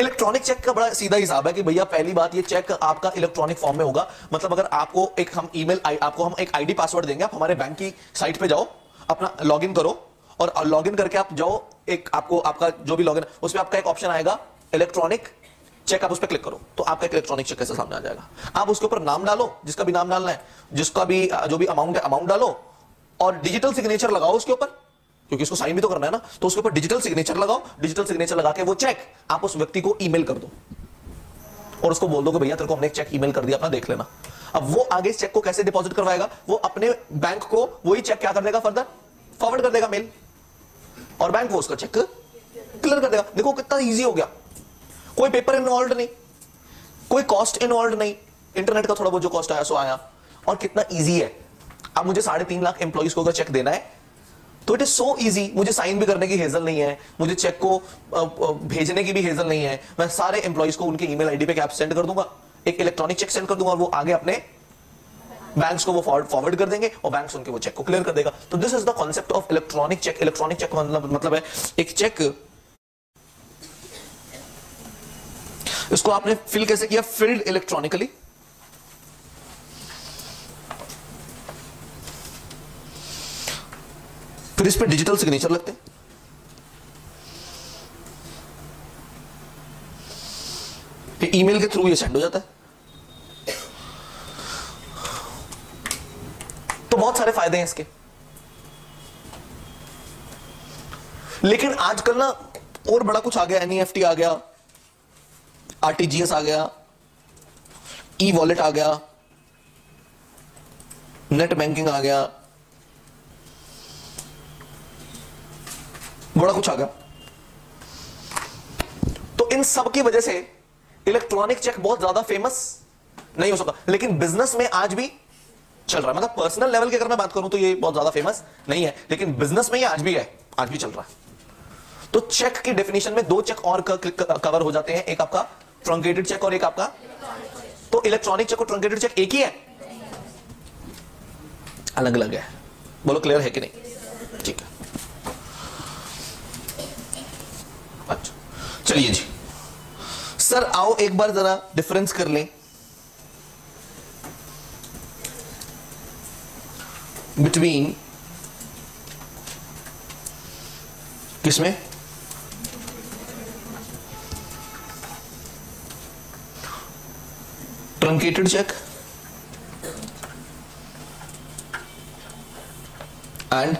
Electronic cheque का बड़ा सीधा हिसाब है कि भैया पहली बात ये चेक आपका इलेक्ट्रॉनिक फॉर्म में होगा। मतलब अगर आपको एक हम ईमेल आपको हम एक आईडी पासवर्ड देंगे, आप हमारे बैंक की साइट पे जाओ, अपना लॉगिन करो, और लॉगिन करके आप जाओ, एक आपको आपका जो भी लॉगिन उस पर आपका एक ऑप्शन आएगा इलेक्ट्रॉनिक चेक, आप उस पर क्लिक करो तो आपका एक इलेक्ट्रॉनिक चेक कैसे सामने आ जाएगा। आप उसके ऊपर नाम डालो, जिसका भी नाम डालना है, जिसका भी जो भी अमाउंट है अमाउंट डालो, और डिजिटल सिग्नेचर लगाओ उसके ऊपर, क्योंकि उसको साइन भी तो करना है ना। तो उसके ऊपर डिजिटल सिग्नेचर लगाओ, डिजिटल सिग्नेचर लगा के वो चेक आप उस व्यक्ति को ईमेल कर दो, और उसको बोल दो कि भैया तेरे को हमने एक चेक ईमेल कर दिया, अपना देख लेना। अब वो आगे इस चेक को कैसे डिपॉजिट करवाएगा, वो अपने बैंक को वही चेक क्या कर देगा, फर्दर फॉरवर्ड कर देगा मेल। और बैंक वो उसका चेक क्लियर कर देगा। देखो कितना इजी हो गया, कोई पेपर इन्वॉल्व नहीं, कोई कॉस्ट इन्वॉल्व नहीं, इंटरनेट का थोड़ा बहुत जो कॉस्ट आया सो आया, और कितना इजी है। अब मुझे 3.5 लाख एम्प्लॉइज को अगर चेक देना है तो इट इज सो इजी, मुझे साइन भी करने की हेजल नहीं है, मुझे चेक को भेजने की भी हेजल नहीं है। मैं सारे एम्प्लॉइज को उनके ईमेल आईडी पे कैप सेंड कर दूंगा, एक इलेक्ट्रॉनिक चेक सेंड कर दूंगा, और वो आगे अपने बैंक्स को वो फॉरवर्ड कर देंगे और बैंक्स उनके वो चेक को क्लियर कर देगा। तो this is the concept of electronic cheque. Electronic cheque मतलब है एक चेक, इसको आपने फिल कैसे किया, फिल्ड इलेक्ट्रॉनिकली, फिर इस पे डिजिटल सिग्नेचर लगते हैं, फिर ईमेल के थ्रू ये सेंड हो जाता है। तो बहुत सारे फायदे हैं इसके। लेकिन आजकल ना और बड़ा कुछ आ गया, एनईएफटी आ गया, आरटीजीएस आ गया, ई वॉलेट आ गया, नेट बैंकिंग आ गया, बड़ा कुछ आ गया। तो इन सब की वजह से इलेक्ट्रॉनिक चेक बहुत ज्यादा फेमस नहीं हो सका, लेकिन बिजनेस में आज भी चल रहा है। मतलब पर्सनल लेवल की अगर मैं बात करूं तो ये बहुत ज्यादा फेमस नहीं है, लेकिन बिजनेस में ये आज भी है, आज भी चल रहा है। तो चेक की डेफिनेशन में 2 चेक और कवर हो जाते हैं, एक आपका ट्रंकेटेड चेक और एक आपका, तो इलेक्ट्रॉनिक चेक और ट्रंकेटेड चेक एक ही है, अलग अलग है। बोलो क्लियर है कि नहीं? ठीक है, अच्छा चलिए जी सर, आओ एक बार जरा डिफरेंस कर लें बिटवीन किसमें, truncated cheque and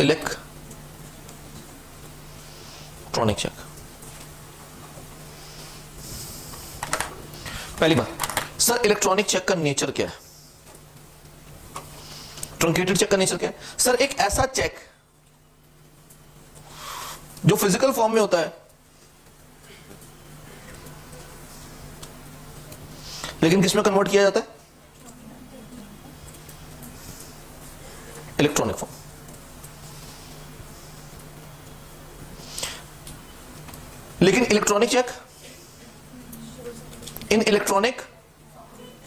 electronic cheque. पहली बात, सर इलेक्ट्रॉनिक चेक का नेचर क्या है, ट्रंकेटेड चेक का नेचर क्या है? सर एक ऐसा चेक जो फिजिकल फॉर्म में होता है लेकिन किस में कन्वर्ट किया जाता है, इलेक्ट्रॉनिक फॉर्म। लेकिन electronic cheque in electronic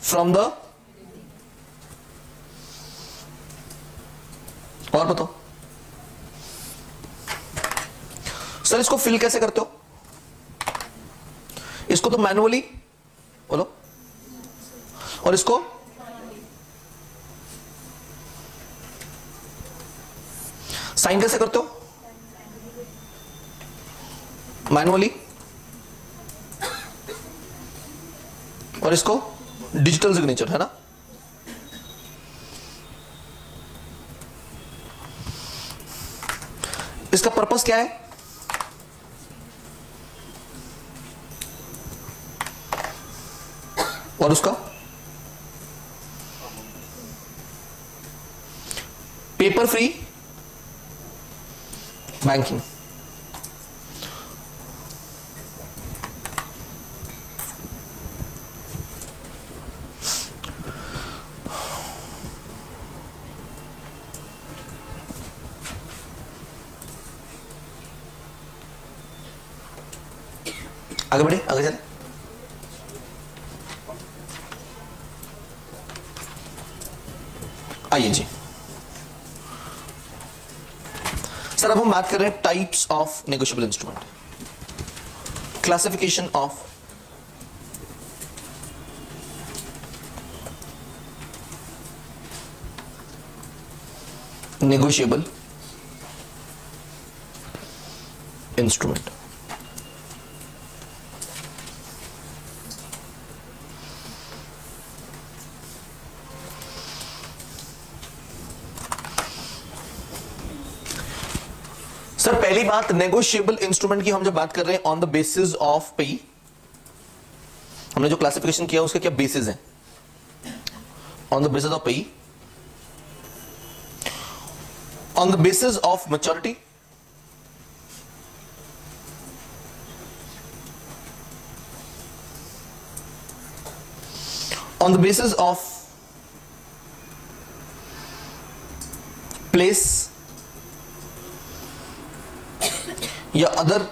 from the, और बताओ सर इसको फिल कैसे करते हो? इसको तो मैनुअली बोलो, और इसको साइन कैसे करते हो? मैनुअली, और इसको डिजिटल सिग्नेचर है ना। इसका पर्पस क्या है? और उसका पेपर फ्री बैंकिंग। आगे बढ़े, आगे चले। आइए जी सर, अब हम बात कर रहे हैं types of negotiable instrument, classification of negotiable instrument. Sir पहली बात, नेगोशिएबल इंस्ट्रूमेंट की हम जब बात कर रहे हैं ऑन द बेसिस ऑफ पे, हमने जो क्लासिफिकेशन किया उसके क्या बेसिस हैं? ऑन द बेसिस ऑफ पे, on the basis of maturity on the basis of place या अदर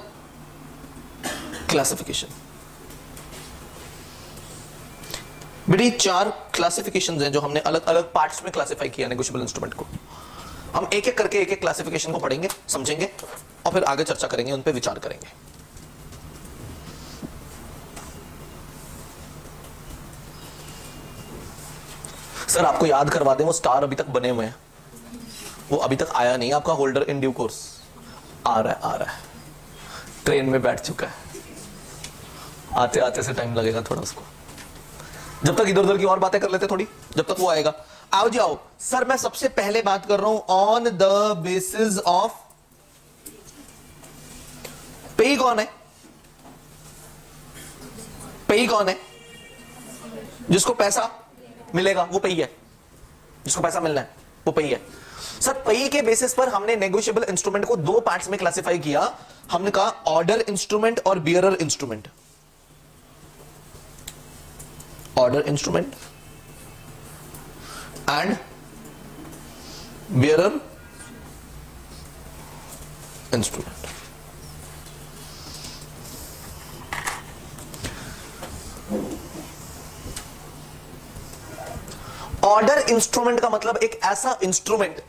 क्लासिफिकेशन। बेटी 4 क्लासिफिकेशंस हैं जो हमने अलग अलग पार्ट्स में क्लासिफाई किया नेगोशिएबल इंस्ट्रूमेंट को। हम एक एक करके एक एक क्लासिफिकेशन को पढ़ेंगे, समझेंगे और फिर आगे चर्चा करेंगे, उन पे विचार करेंगे। सर आपको याद करवा दें, वो स्टार अभी तक बने हुए हैं, वो अभी तक आया नहीं आपका होल्डर इन ड्यू कोर्स। आ रहा है, ट्रेन में बैठ चुका है, आते आते से टाइम लगेगा थोड़ा उसको। जब तक इधर उधर की और बातें कर लेते थोड़ी, जब तक वो आएगा। आओ जी आओ। सर मैं सबसे पहले बात कर रहा हूं ऑन द बेसिस ऑफ पेई। कौन है पेई? कौन है? जिसको पैसा मिलेगा वो पेई है, जिसको पैसा मिलना है वो पेई है। सर पेई के बेसिस पर हमने नेगोशिएबल इंस्ट्रूमेंट को 2 पार्ट्स में क्लासिफाई किया। हमने कहा ऑर्डर इंस्ट्रूमेंट और bearer instrument. Order instrument and bearer instrument. Order instrument का मतलब एक ऐसा इंस्ट्रूमेंट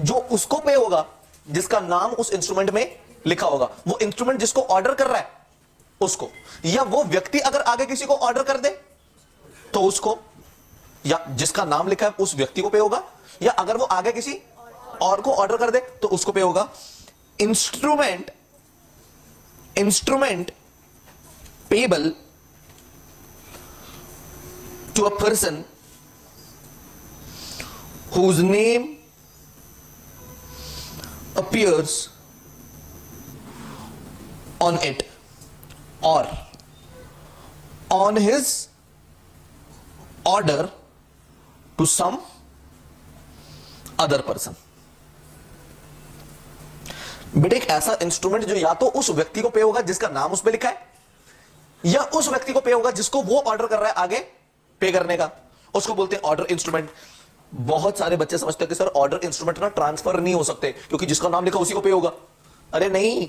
जो उसको पे होगा जिसका नाम उस इंस्ट्रूमेंट में लिखा होगा। वो इंस्ट्रूमेंट जिसको ऑर्डर कर रहा है उसको, या वो व्यक्ति अगर आगे किसी को ऑर्डर कर दे तो उसको, या जिसका नाम लिखा है उस व्यक्ति को पे होगा, या अगर वो आगे किसी और को ऑर्डर कर दे तो उसको पे होगा। Instrument payable to a person whose name appears on it or on his order to some other person। बेटे एक ऐसा इंस्ट्रूमेंट जो या तो उस व्यक्ति को पे होगा जिसका नाम उस पे लिखा है, या उस व्यक्ति को पे होगा जिसको वो ऑर्डर कर रहा है आगे पे करने का, उसको बोलते हैं ऑर्डर इंस्ट्रूमेंट। बहुत सारे बच्चे समझते हैं कि सर ऑर्डर इंस्ट्रूमेंट ना ट्रांसफर नहीं हो सकते क्योंकि जिसका नाम लिखा उसी को पे होगा। अरे नहीं,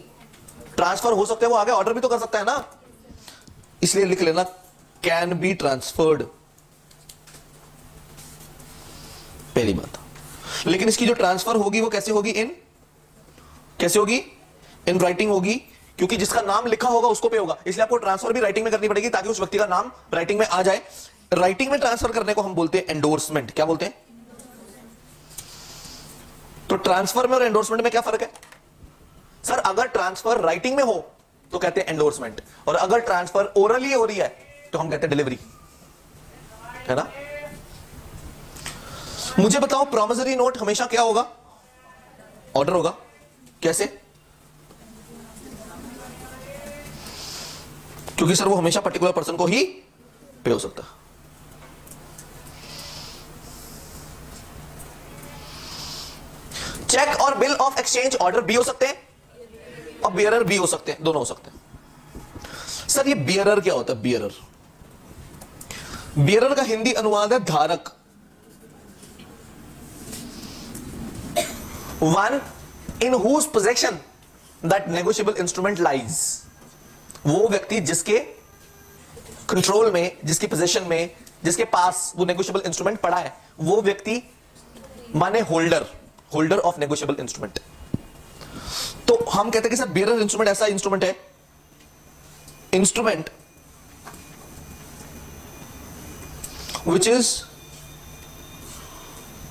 ट्रांसफर हो सकते हैं, वो आगे ऑर्डर भी तो कर सकता है ना, इसलिए लिख लेना कैन बी ट्रांसफर्ड, पहली बात। लेकिन इसकी जो ट्रांसफर होगी वो कैसे होगी? इन राइटिंग होगी, क्योंकि जिसका नाम लिखा होगा उसको पे होगा, इसलिए आपको ट्रांसफर भी राइटिंग में करनी पड़ेगी ताकि उस व्यक्ति का नाम राइटिंग में आ जाए। राइटिंग में ट्रांसफर करने को हम बोलते हैं एंडोर्समेंट। क्या बोलते हैं? तो ट्रांसफर में और एंडोर्समेंट में क्या फर्क है? सर अगर ट्रांसफर राइटिंग में हो तो कहते हैं एंडोर्समेंट, और अगर ट्रांसफर ओरली हो रही है तो हम कहते हैं डिलीवरी, है ना। मुझे बताओ प्रॉमिसरी नोट हमेशा क्या होगा? ऑर्डर होगा। कैसे? क्योंकि सर वो हमेशा पर्टिकुलर पर्सन को ही पे हो सकता है। चेक और बिल ऑफ एक्सचेंज ऑर्डर भी हो सकते हैं और बियरर भी हो सकते हैं, दोनों हो सकते हैं। सर ये बियरर क्या होता है? बियरर का हिंदी अनुवाद है धारक। One in whose possession that negotiable instrument lies. वो व्यक्ति जिसके कंट्रोल में, जिसकी पोजीशन में, जिसके पास वो नेगोशिएबल इंस्ट्रूमेंट पड़ा है, वो व्यक्ति माने होल्डर ऑफ नेगोशिएबल इंस्ट्रूमेंट। तो हम कहते हैं कि सर बियरर इंस्ट्रूमेंट ऐसा इंस्ट्रूमेंट है, instrument which is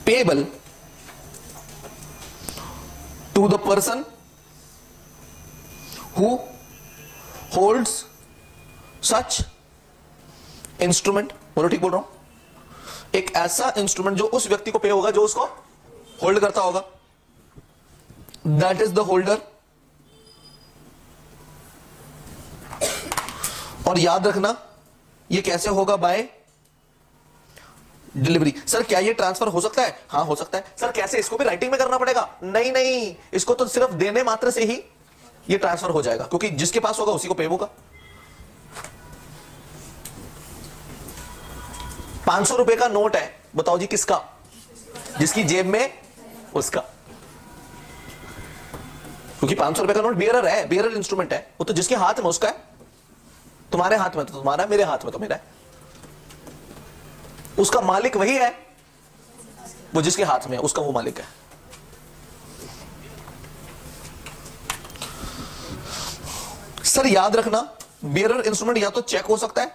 payable to the person who holds such instrument। बोलो ठीक बोल रहा हूं? एक ऐसा इंस्ट्रूमेंट जो उस व्यक्ति को पे होगा जो उसको होल्ड करता होगा, दैट इज द होल्डर। और याद रखना ये कैसे होगा? Bye delivery. सर क्या ये ट्रांसफर हो सकता है? हाँ हो सकता है। सर कैसे? इसको भी राइटिंग में करना पड़ेगा? नहीं, इसको तो सिर्फ देने मात्र से ही ये ट्रांसफर हो जाएगा, क्योंकि जिसके पास होगा उसी को पे होगा। 500 रुपए का नोट है, बताओ जी किसका? जिसकी जेब में उसका, क्योंकि 500 रुपए का नोट बियरर है, बियरर इंस्ट्रूमेंट है वो, तो जिसके हाथ में उसका है, तुम्हारे हाथ में तो तुम्हारा, मेरे हाथ में तो मेरा है, उसका मालिक वही है, वो जिसके हाथ में है उसका वो मालिक है। सर याद रखना, बियरर इंस्ट्रूमेंट या तो चेक हो सकता है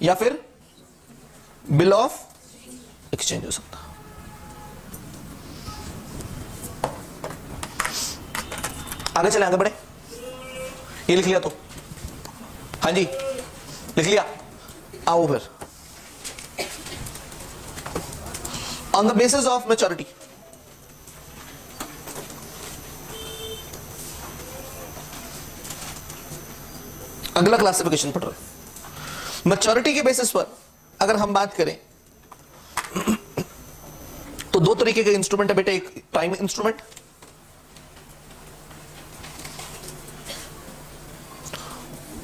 या फिर बिल ऑफ एक्सचेंज हो सकता है। आगे चले, आगे बढ़े। ये लिख लिया तो? हाँ जी लिख लिया। आओ फिर, on the basis of maturity, अगला क्लासिफिकेशन पढ़ रहे। मैच्योरिटी के बेसिस पर अगर हम बात करें तो दो तरीके के इंस्ट्रूमेंट है बेटे, एक टाइम इंस्ट्रूमेंट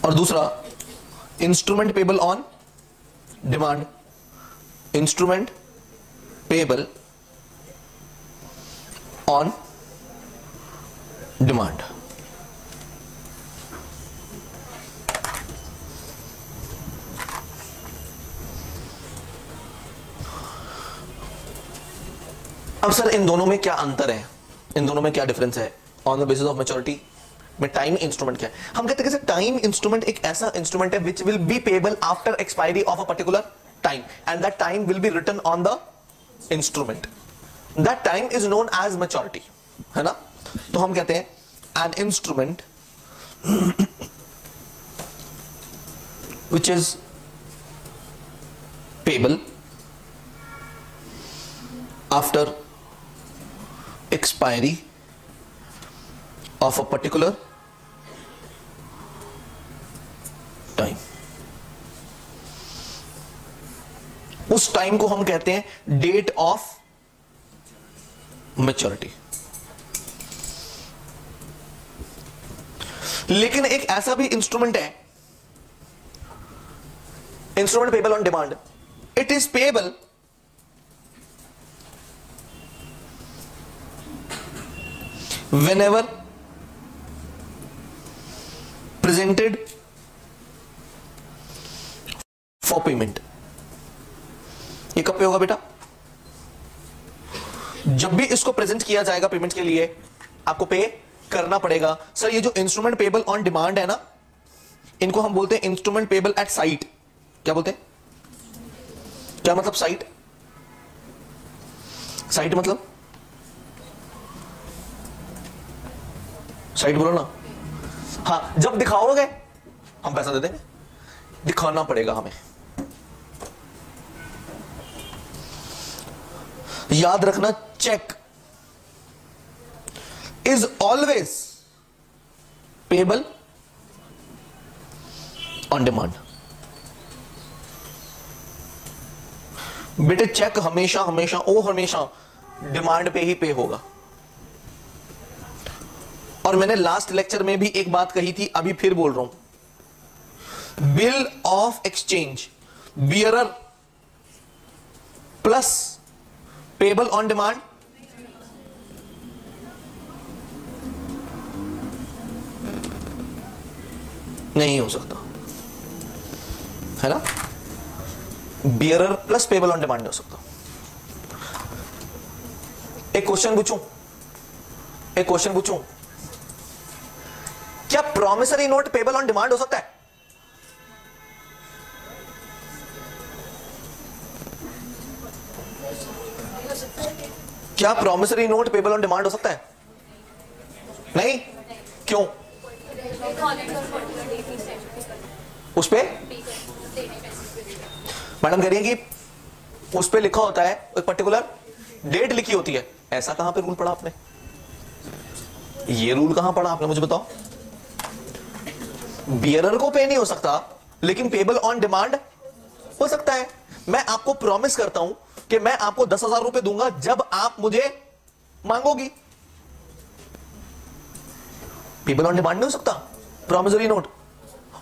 और दूसरा instrument payable on demand. Instrument payable on demand. अब सर इन दोनों में क्या अंतर है, इन दोनों में क्या डिफरेंस है on the basis of maturity में? टाइम इंस्ट्रूमेंट क्या है? हम कहते हैं कि टाइम इंस्ट्रूमेंट एक ऐसा इंस्ट्रूमेंट है which will be payable after expiry of a particular time and that time will be written on the instrument. That time is known as maturity, है ना? तो हम कहते हैं an instrument which is payable after expiry of a particular time, उस time को हम कहते हैं डेट ऑफ मैच्योरिटी। लेकिन एक ऐसा भी इंस्ट्रूमेंट है, instrument payable on demand, it is payable whenever presented for payment। ये कब पे होगा बेटा? जब भी इसको प्रेजेंट किया जाएगा पेमेंट के लिए आपको पे करना पड़ेगा। सर ये जो इंस्ट्रूमेंट पेबल ऑन डिमांड है ना, इनको हम बोलते हैं इंस्ट्रूमेंट पेबल एट साइट। क्या बोलते हैं? क्या मतलब साइट? साइट मतलब साइट बोलो ना। हाँ, जब दिखाओगे हम पैसा दे देंगे, दिखाना पड़ेगा हमें। याद रखना, cheque is always payable on demand. बेटे चेक हमेशा हमेशा हमेशा डिमांड पे ही पे होगा। और मैंने लास्ट लेक्चर में भी एक बात कही थी, अभी फिर बोल रहा हूं, bill of exchange bearer plus payable on demand नहीं हो सकता, है ना? Bearer plus payable on demand नहीं हो सकता। एक क्वेश्चन पूछूं, क्या promissory note payable on demand हो सकता है? क्या promissory note payable on demand हो सकता है? नहीं, क्यों? उस पे मैडम कह रही है कि उस पे लिखा होता है, एक पर्टिकुलर डेट लिखी होती है। ऐसा कहां पे रूल पढ़ा आपने? ये रूल कहां पढ़ा आपने, मुझे बताओ। बियरर को पे नहीं हो सकता लेकिन पेबल ऑन डिमांड हो सकता है। मैं आपको प्रॉमिस करता हूं कि मैं आपको 10,000 रुपए दूंगा जब आप मुझे मांगोगी। पेबल ऑन डिमांड नहीं हो सकता प्रॉमिसरी नोट।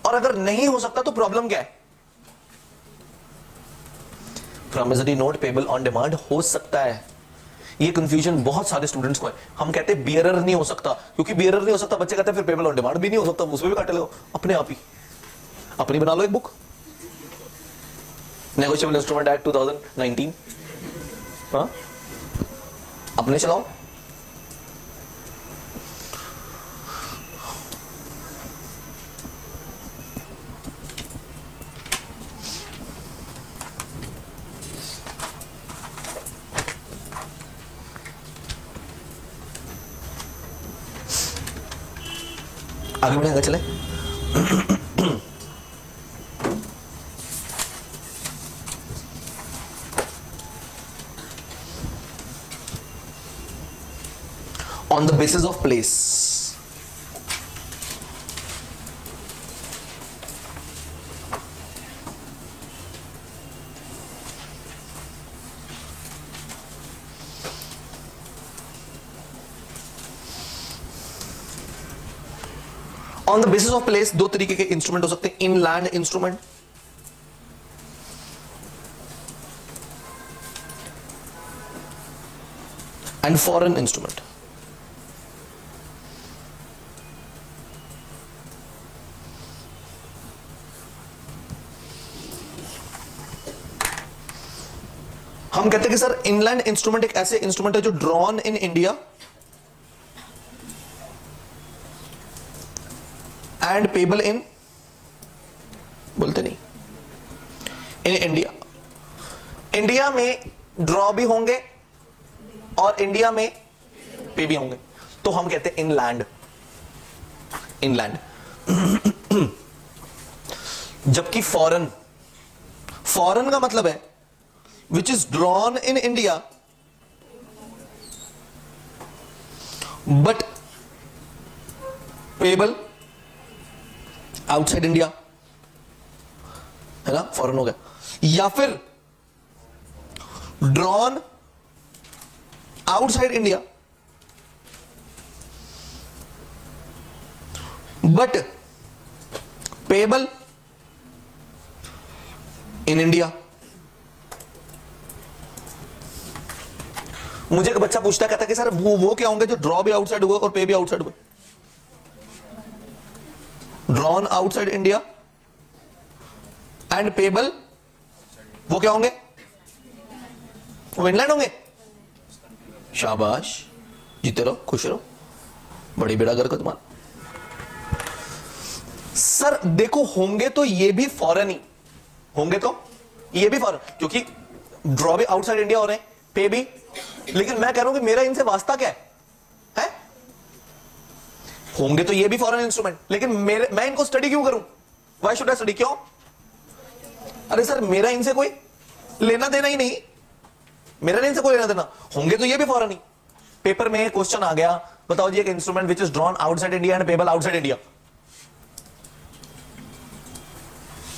और अगर नहीं हो सकता तो प्रॉब्लम क्या है? Promissory note payable on demand हो सकता है। ये कंफ्यूजन बहुत सारे स्टूडेंट्स को है। हम कहते हैं बियरर नहीं हो सकता, क्योंकि बियरर नहीं हो सकता, बच्चे कहते हैं फिर पेबल ऑन डिमांड भी नहीं हो सकता, उसमें भी काटे लो अपने आप ही। अपनी बना लो एक बुक, नेगोशिएबल इंस्ट्रूमेंट एक्ट 2019, हाँ अपने चलाओ। आगे बढ़े, आगे चले। On the basis of place, on the basis of place दो तरीके के इंस्ट्रूमेंट हो सकते हैं, inland instrument and foreign instrument. हम कहते हैं कि सर इनलैंड इंस्ट्रूमेंट एक ऐसे इंस्ट्रूमेंट है जो drawn in India and payable in, बोलते नहीं, इन इंडिया। इंडिया में ड्रॉ भी होंगे और इंडिया में पे भी होंगे, तो हम कहते हैं इनलैंड। इनलैंड जबकि फॉरेन, फॉरेन का मतलब है which is drawn in India but payable outside India, है ना, फॉरेन हो गया। या फिर drawn outside India but payable in India. मुझे एक बच्चा पूछता कहता कि सर वो क्या होंगे जो ड्रॉ भी आउटसाइड हुए और पे भी आउटसाइड हुए? Drawn outside India and payable, वो क्या होंगे? वो इनलैंड होंगे। शाबाश, जीते रहो, खुश रहो, बड़ी बेड़ा गर्क तुम्हारा। सर देखो होंगे तो ये भी फॉरेन ही होंगे, तो ये भी फॉरेन, क्योंकि ड्रॉ भी आउटसाइड इंडिया हो रहे हैं, पे भी। लेकिन मैं कह रहा हूं कि मेरा इनसे वास्ता क्या है? होंगे तो ये भी फॉरेन इंस्ट्रूमेंट, लेकिन मैं इनको स्टडी क्यों करूं? Why should I study? क्यों? अरे सर मेरा इनसे कोई लेना देना ही नहीं, मेरा इनसे कोई लेना देना। होंगे तो ये भी फॉरेन ही। पेपर में क्वेश्चन आ गया, बताओ जी एक instrument which is drawn outside India and payable outside India.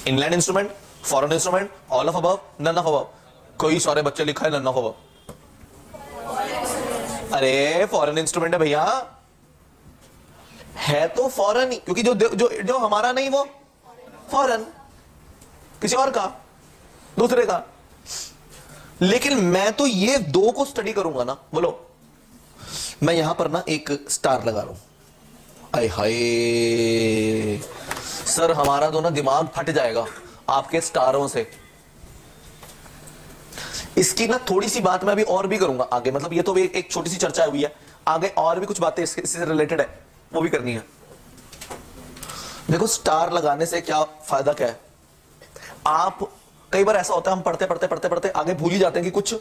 Inland instrument, foreign instrument, all of above, none of above. कोई सारे बच्चे लिखा है नन ऑफ अबव। अरे फॉरेन इंस्ट्रूमेंट है भैया, है तो फॉरेन ही, क्योंकि जो जो जो हमारा नहीं वो फॉरेन, किसी और का, दूसरे का। लेकिन मैं तो ये दो को स्टडी करूंगा ना। बोलो, मैं यहां पर ना एक स्टार लगा रहा हूं। आय हाय सर, हमारा तो ना दिमाग फट जाएगा आपके स्टारों से। इसकी ना थोड़ी सी बात मैं अभी और भी करूंगा आगे, मतलब ये तो एक छोटी सी चर्चा हुई है, आगे और भी कुछ बातें इससे रिलेटेड है, वो भी करनी है। देखो स्टार लगाने से क्या फायदा क्या है? आप कई बार ऐसा होता है हम पढ़ते पढ़ते पढ़ते पढ़ते आगे भूल ही जाते हैं कि कुछ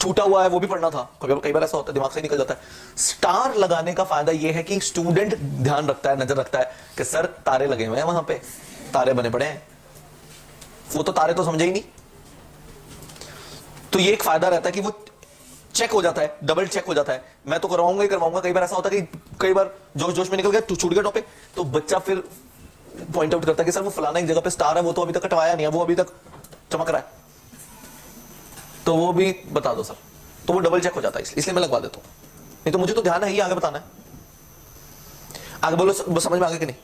छूटा हुआ है, वो भी पढ़ना था। कई बार ऐसा होता है दिमाग से निकल जाता है। स्टार लगाने का फायदा यह है कि स्टूडेंट ध्यान रखता है, नजर रखता है कि सर तारे लगे हुए हैं, वहां पे तारे बने पड़े हैं, वो तो तारे तो समझे ही नहीं। तो ये एक फायदा रहता है कि वो चेक हो जाता है, डबल चेक हो जाता है। मैं तो करवाऊंगा ही करवाऊंगा। कई बार ऐसा होता है कि कई बार जोश जोश में निकल गया, छूट गया टॉपिक, तो बच्चा फिर पॉइंट आउट करता है कि सर वो फलाना एक जगह पे स्टार है, वो तो अभी तक कटवाया नहीं है, वो अभी तक चमक रहा है, तो वो भी बता दो सर। तो वो डबल चेक हो जाता है, इसलिए मैं लगवा देता हूं। नहीं तो मुझे तो ध्यान है ही आगे बताना है। आगे बोलो, समझ में आगे कि नहीं?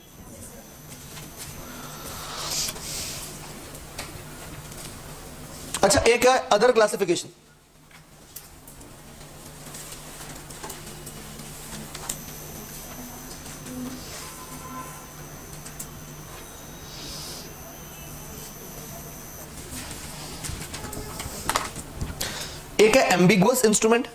अच्छा, एक है अदर क्लासिफिकेशन। एक है एम्बिगुअस इंस्ट्रूमेंट,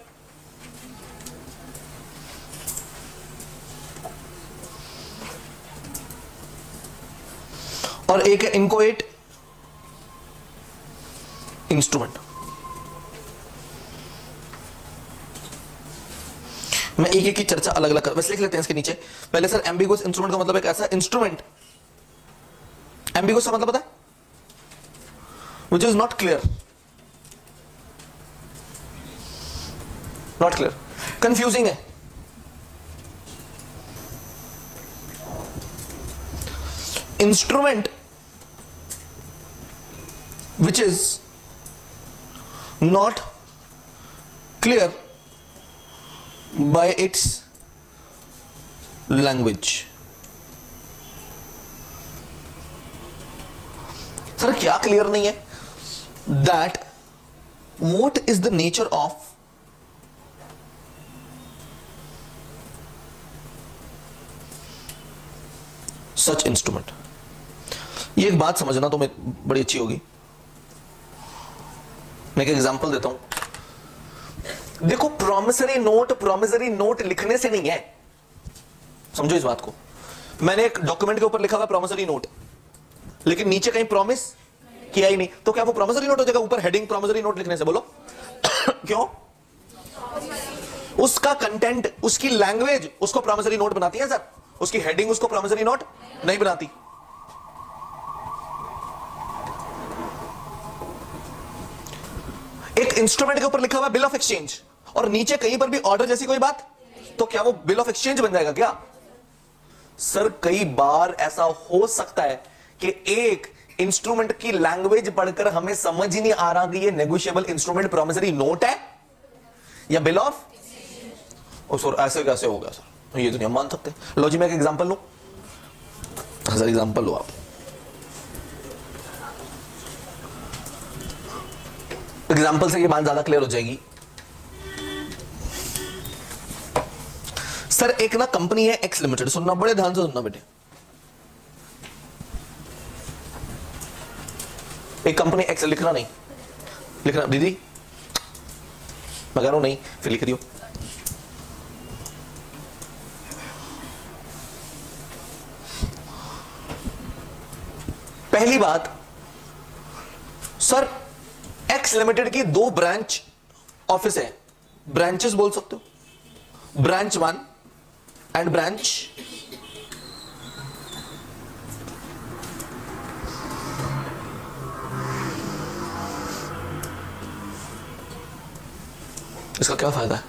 और एक है इनकोएट इंस्ट्रूमेंट। मैं एक एक की चर्चा अलग अलग कर, बस लिख लेते हैं इसके नीचे। पहले सर, एम्बिगुअस इंस्ट्रूमेंट का मतलब एक ऐसा इंस्ट्रूमेंट, एम्बिगुअस का मतलब पता है, which is not clear, not clear, confusing है। Instrument which is not clear by its language। Sir क्या क्लियर नहीं है? That what is the nature of such instrument। ये एक बात समझना तो बड़ी अच्छी होगी। मैं एक एग्जांपल देता हूं। देखो, प्रॉमिसरी नोट लिखने से नहीं है, समझो इस बात को। मैंने एक डॉक्यूमेंट के ऊपर लिखा हुआ प्रॉमिसरी नोट, लेकिन नीचे कहीं प्रॉमिस किया ही नहीं, तो क्या वो प्रॉमिसरी नोट हो जाएगा? ऊपर हेडिंग प्रॉमिसरी नोट लिखने से, बोलो क्यों? उसका कंटेंट, उसकी लैंग्वेज उसको प्रॉमिसरी नोट बनाती है सर, उसकी हेडिंग उसको प्रॉमिसरी नोट नहीं बनाती। एक इंस्ट्रूमेंट के ऊपर लिखा हुआ बिल ऑफ एक्सचेंज और नीचे कहीं पर भी ऑर्डर जैसी कोई बात, तो क्या वो बिल ऑफ एक्सचेंज बन जाएगा क्या? सर, कई बार ऐसा हो सकता है कि एक इंस्ट्रूमेंट की लैंग्वेज पढ़कर हमें समझ ही नहीं आ रहा कि ये नेगोशिएबल इंस्ट्रूमेंट प्रॉमिसरी नोट है या बिल ऑफ। ओ सर, ऐसे कैसे हो गया सर? ये तो नहीं हम मान सकते। लो जी, मैं एक एग्जांपल लूं। सर एग्जांपल लो आप। एग्जाम्पल से ये बात ज्यादा क्लियर हो जाएगी। सर, एक ना कंपनी है एक्स लिमिटेड, सुनना बड़े ध्यान से सुनना बेटे। एक कंपनी एक्स, लिखना नहीं, लिखना दीदी, मैं कह रहा हूं नहीं, फिर लिख दियो। पहली बात, सर एक्स लिमिटेड की 2 ब्रांच ऑफिस है, ब्रांचेस बोल सकते हो, ब्रांच 1 एंड ब्रांच इसका क्या फायदा है?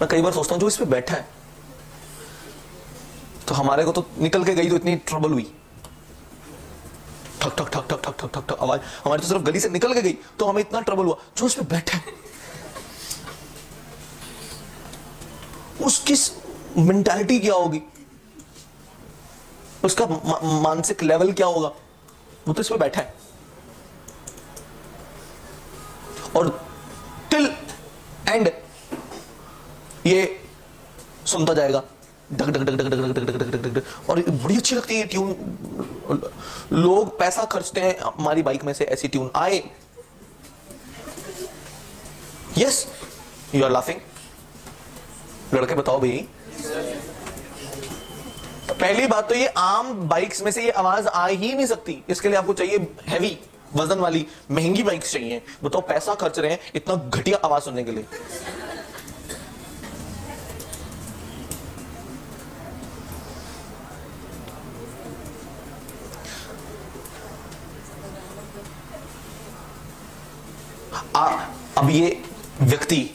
मैं कई बार सोचता हूं जो इस पे बैठा है, तो हमारे को तो निकल के गई तो इतनी ट्रबल हुई, ठक ठक ठक ठक ठक ठक ठक ठक आवाज हमारी तो सिर्फ गली से निकल के गई तो हमें इतना ट्रबल हुआ। जो उस पे बैठा है उसकी मेंटालिटी क्या होगी, उसका मानसिक लेवल क्या होगा? वो तो इस पे बैठा है और टिल एंड ये सुनता जाएगा, duck duck duck duck duck duck duck duck duck duck, और बड़ी अच्छी लगती है ट्यून। लोग पैसा खर्चते हैं हमारी बाइक में से ऐसी ट्यून आए। Yes, you are laughing. लड़के बताओ भाई, पहली बात तो ये आम बाइक्स में से ये आवाज आ ही नहीं सकती, इसके लिए आपको चाहिए हैवी वजन वाली महंगी बाइक्स चाहिए। बताओ, पैसा खर्च रहे हैं इतना घटिया आवाज सुनने के लिए। अब ये व्यक्ति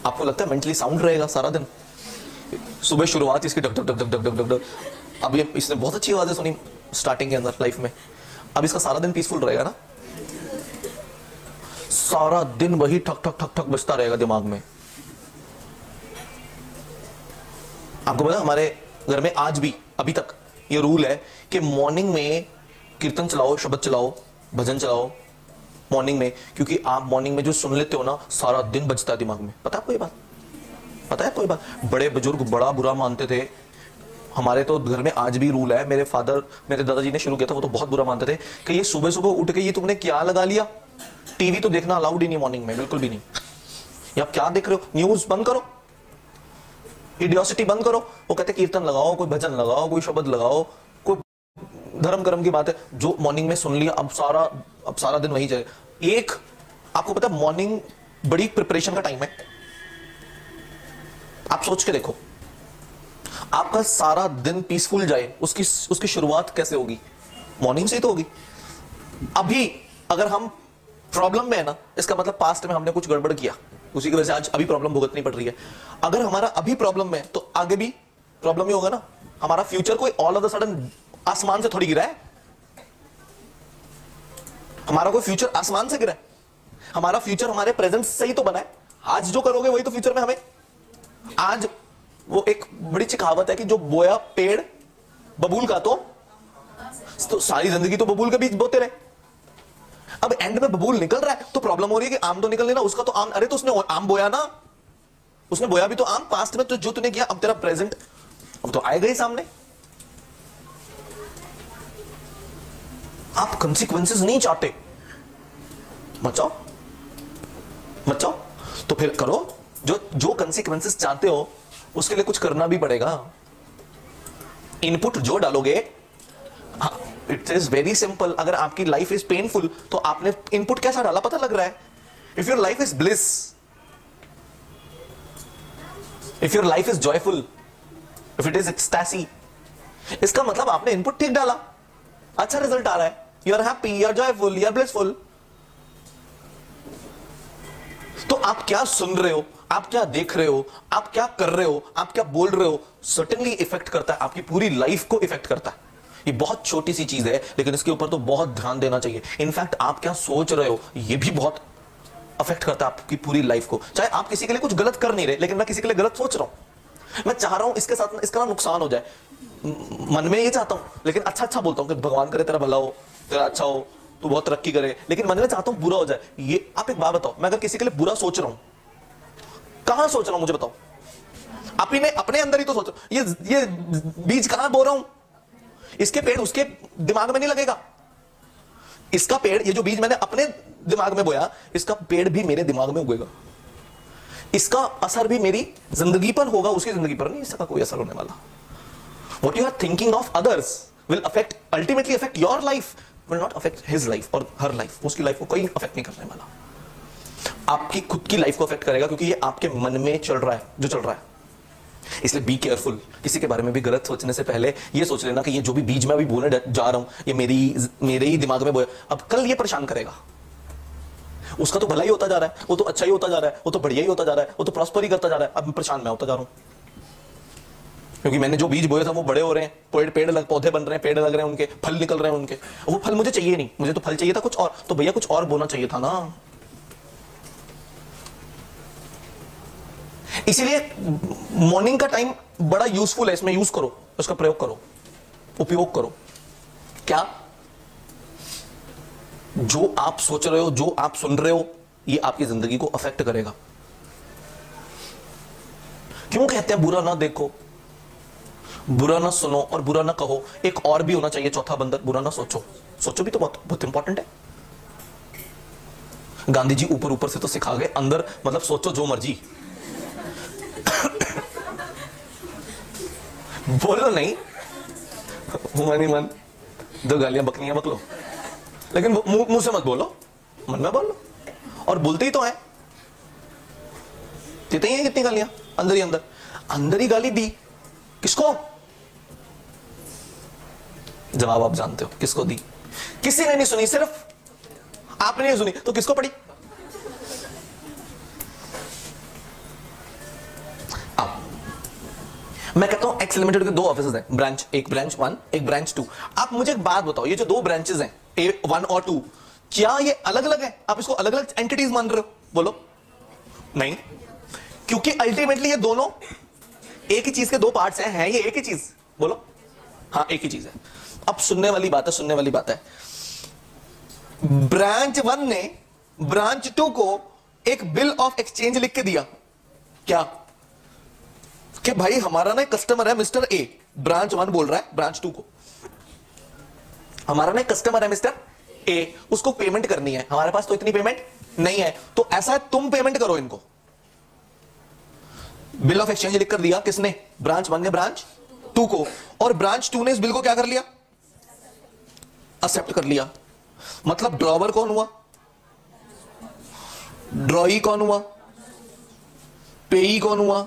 आपको लगता है मेंटली साउंड रहेगा सारा दिन? सुबह शुरुआत इसकी duck duck duck duck duck duck duck, अब ये इसने बहुत अच्छी आवाजें सुनी स्टार्टिंग के अंदर लाइफ में, अब इसका सारा दिन पीसफुल रहेगा ना? सारा दिन वही ठक ठक ठक ठक बजता रहेगा दिमाग में। आपको पता हमारे घर में आज भी अभी तक ये रूल है कि मॉर्निंग में कीर्तन चलाओ, शब्द चलाओ, भजन चलाओ मॉर्निंग में, क्योंकि आप मॉर्निंग में जो सुन लेते हो ना सारा दिन बजता है दिमाग में। पता है कोई बात, पता है कोई बात, बड़े बुजुर्ग बड़ा बुरा मानते थे। हमारे तो घर में आज भी रूल है, मेरे फादर मेरे दादाजी ने शुरू किया था, वो तो बहुत बुरा मानते थे कि ये सुबह सुबह उठ के ये तुमने क्या लगा लिया, टीवी तो देखना अलाउड ही नहीं मॉर्निंग में, बिल्कुल भी नहीं। या आप क्या देख रहे हो, न्यूज बंद करो, इडियोसिटी बंद करो। वो कहते कीर्तन लगाओ, कोई भजन लगाओ, कोई शब्द लगाओ, कोई धर्म कर्म की बात है जो मॉर्निंग में सुन लिया, अब सारा दिन वही जाए। एक आपको पता है मॉर्निंग बड़ी प्रिपरेशन का टाइम है। आप सोच के देखो, आपका सारा दिन पीसफुल जाए, उसकी शुरुआत कैसे होगी? मॉर्निंग से ही तो होगी। अभी अगर हम प्रॉब्लम में है ना, इसका मतलब पास्ट में हमने कुछ गड़बड़ किया, उसी की वजह से आज अभी प्रॉब्लम भुगतनी पड़ रही है। अगर हमारा अभी प्रॉब्लम में है तो आगे भी प्रॉब्लम ही होगा ना। हमारा फ्यूचर कोई ऑल ऑफ द सडन आसमान से थोड़ी गिरा है, हमारा कोई फ्यूचर आसमान से गिरा है। हमारा फ्यूचर हमारे प्रेजेंट से ही तो बना है। आज जो करोगे वही तो फ्यूचर में हमें। आज वो एक बड़ी अच्छी कहावत है कि जो बोया पेड़ बबूल का तो सारी जिंदगी तो बबूल के बीच बोते रहे। अब एंड में बबूल निकल रहा है तो प्रॉब्लम हो रही है कि आम तो निकल लेना, उसका तो आम, अरे तो उसने आम बोया ना, उसने बोया भी तो आम पास्ट में, तो जो तूने किया अब तेरा प्रेजेंट अब तो आएगा ही सामने। आप कंसिक्वेंसेस नहीं चाहते, मचाओ तो फिर करो जो कंसिक्वेंसेस चाहते हो, उसके लिए कुछ करना भी पड़ेगा। इनपुट जो डालोगे, इट इज वेरी सिंपल। अगर आपकी लाइफ इज पेनफुल तो आपने इनपुट कैसा डाला पता लग रहा है। If your life is bliss, if your life is joyful, if it is ecstasy, इसका मतलब आपने इनपुट ठीक डाला, अच्छा रिजल्ट आ रहा है। You are happy, you are joyful, you are blissful. तो आप क्या सुन रहे हो, आप क्या देख रहे हो, आप क्या कर रहे हो, आप क्या बोल रहे हो, सर्टेनली इफेक्ट करता है, आपकी पूरी लाइफ को इफेक्ट करता है। ये बहुत छोटी सी चीज है लेकिन इसके ऊपर तो बहुत ध्यान देना चाहिए। इनफैक्ट आप क्या सोच रहे हो ये भी बहुत अफेक्ट करता है आपकी पूरी लाइफ को। चाहे आप किसी के लिए कुछ गलत कर नहीं रहे, लेकिन मैं किसी के लिए गलत सोच रहा हूं, मैं चाह रहा हूं इसके साथ इसका नुकसान हो जाए, मन में ये चाहता हूं, लेकिन अच्छा बोलता हूं कि भगवान करे तेरा भला हो, तेरा अच्छा हो, तू बहुत तरक्की करे, लेकिन मन में चाहता हूं बुरा हो जाए। ये आप एक बात बताओ, मैं अगर किसी के लिए बुरा सोच रहा हूं, कहां सोच रहा हूं मुझे बताओ? अपने अंदर ही तो सोच रहा हूं। ये बीज कहां बो रहा हूं? इसके पेड़ उसके दिमाग में नहीं लगेगा। इसका पेड़, ये जो बीज मैंने अपने दिमाग में बोया, इसका पेड़ भी मेरे दिमाग में उगेगा। इसका असर भी मेरी जिंदगी पर होगा, उसकी जिंदगी पर नहीं इसका कोई असर होने वाला। What you are thinking of others will ultimately affect your life, will not affect his life or her life. उसकी लाइफ को कोई अफेक्ट नहीं करने वाला, आपकी खुद की लाइफ को अफेक्ट करेगा, क्योंकि ये आपके मन में चल रहा है जो चल रहा है। इसलिए बी केयरफुल। किसी के बारे में भी गलत सोचने से पहले ये सोच लेना कि ये जो भी बीज मैं अभी बोलने जा रहा हूं, ये मेरे ही दिमाग में बोया, अब कल ये परेशान करेगा। उसका तो भला ही होता जा रहा है, वो तो अच्छा ही होता जा रहा है, वो तो बढ़िया ही होता जा रहा है, वो तो प्रॉस्पर ही करता जा रहा है, अब परेशान मैं होता जा रहा हूं क्योंकि मैंने जो बीज बोए था वो बड़े हो रहे हैं, पौधे बन रहे हैं, पेड़ लग रहे हैं, उनके फल निकल रहे हैं उनके। वो फल मुझे चाहिए नहीं, मुझे तो फल चाहिए था कुछ और, तो भैया कुछ और बोना चाहिए था ना। इसीलिए मॉर्निंग का टाइम बड़ा यूजफुल है, इसमें यूज करो, उसका प्रयोग करो, उपयोग करो। क्या जो आप सोच रहे हो, जो आप सुन रहे हो, ये आपकी जिंदगी को अफेक्ट करेगा। क्यों कहते हैं बुरा ना देखो, बुरा ना सुनो और बुरा ना कहो। एक और भी होना चाहिए चौथा बंदर, बुरा ना सोचो। सोचो भी तो बहुत इंपॉर्टेंट है। गांधी जी ऊपर ऊपर से तो सिखा गए, अंदर मतलब सोचो जो मर्जी बोलो नहीं, मन ही मन दो गालियां बकनियां बक लो, लेकिन मुंह से मत बोलो, मन में बोलो। और बोलते ही तो है, देते ही है कितनी गालियां, अंदर ही गाली दी। किसको? जवाब आप जानते हो किसको दी। किसी ने नहीं सुनी, सिर्फ आपने नहीं सुनी तो किसको पड़ी? अब मैं कहता हूं एक्स लिमिटेड के दो ऑफिसेज हैं, ब्रांच, एक ब्रांच 1 एक ब्रांच 2। आप मुझे एक बात बताओ, ये जो दो ब्रांचेस हैं A1 और 2, क्या ये अलग अलग है? आप इसको अलग अलग एंटिटीज मान रहे हो? बोलो नहीं, क्योंकि अल्टीमेटली ये दोनों एक ही चीज के दो पार्ट्स हैं ये एक ही चीज? बोलो हाँ, एक ही चीज है। अब सुनने वाली बात है, ब्रांच 1 ने ब्रांच 2 को एक बिल ऑफ एक्सचेंज लिख के दिया, क्या कि भाई हमारा ना कस्टमर है मिस्टर ए, ब्रांच 1 बोल रहा है ब्रांच 2 को, हमारा ना कस्टमर है मिस्टर ए, उसको पेमेंट करनी है, हमारे पास तो इतनी पेमेंट नहीं है, तो ऐसा है तुम पेमेंट करो इनको। बिल ऑफ एक्सचेंज लिख कर दिया किसने, ब्रांच 1 ने ब्रांच 2 को, और ब्रांच 2 ने इस बिल को क्या कर लिया, एक्सेप्ट कर लिया। मतलब ड्रॉवर कौन हुआ, ड्रॉई कौन हुआ, पेई कौन हुआ,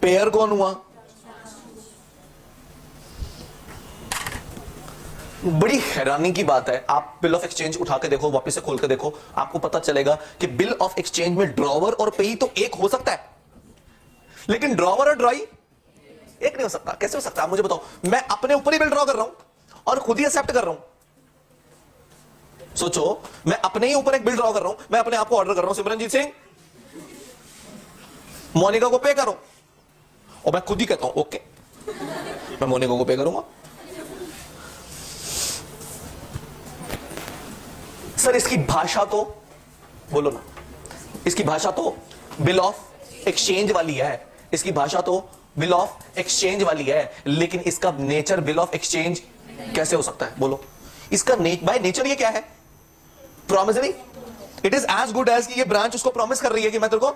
पेयर कौन हुआ। बड़ी हैरानी की बात है, आप बिल ऑफ एक्सचेंज उठा के देखो, वापस से खोल के देखो, आपको पता चलेगा कि बिल ऑफ एक्सचेंज में ड्रॉवर और पेई तो एक हो सकता है, लेकिन ड्रॉवर और ड्रॉई एक नहीं हो सकता। कैसे हो सकता है आप मुझे बताओ, मैं अपने ऊपर ही बिल ड्रॉ कर रहा हूं और खुद ही एक्सेप्ट कर रहा हूं। सोचो, मैं अपने ही ऊपर एक बिल ड्रॉ कर रहा हूं, मैं अपने आप को ऑर्डर कर रहा हूं, सिमरनजीत सिंह मोनिका को पे करो, और मैं खुद ही कहता हूं ओके मैं मोनिका को पे करूंगा। सर इसकी भाषा तो बोलो ना, इसकी भाषा तो बिल ऑफ एक्सचेंज वाली है, इसकी भाषा तो बिल ऑफ एक्सचेंज वाली है, लेकिन इसका नेचर बिल ऑफ एक्सचेंज कैसे हो सकता है बोलो। इसका बाय नेचर ये क्या है, promissory. It is as good as कि ये ब्रांच उसको प्रॉमिस कर रही है कि मैं तेरे को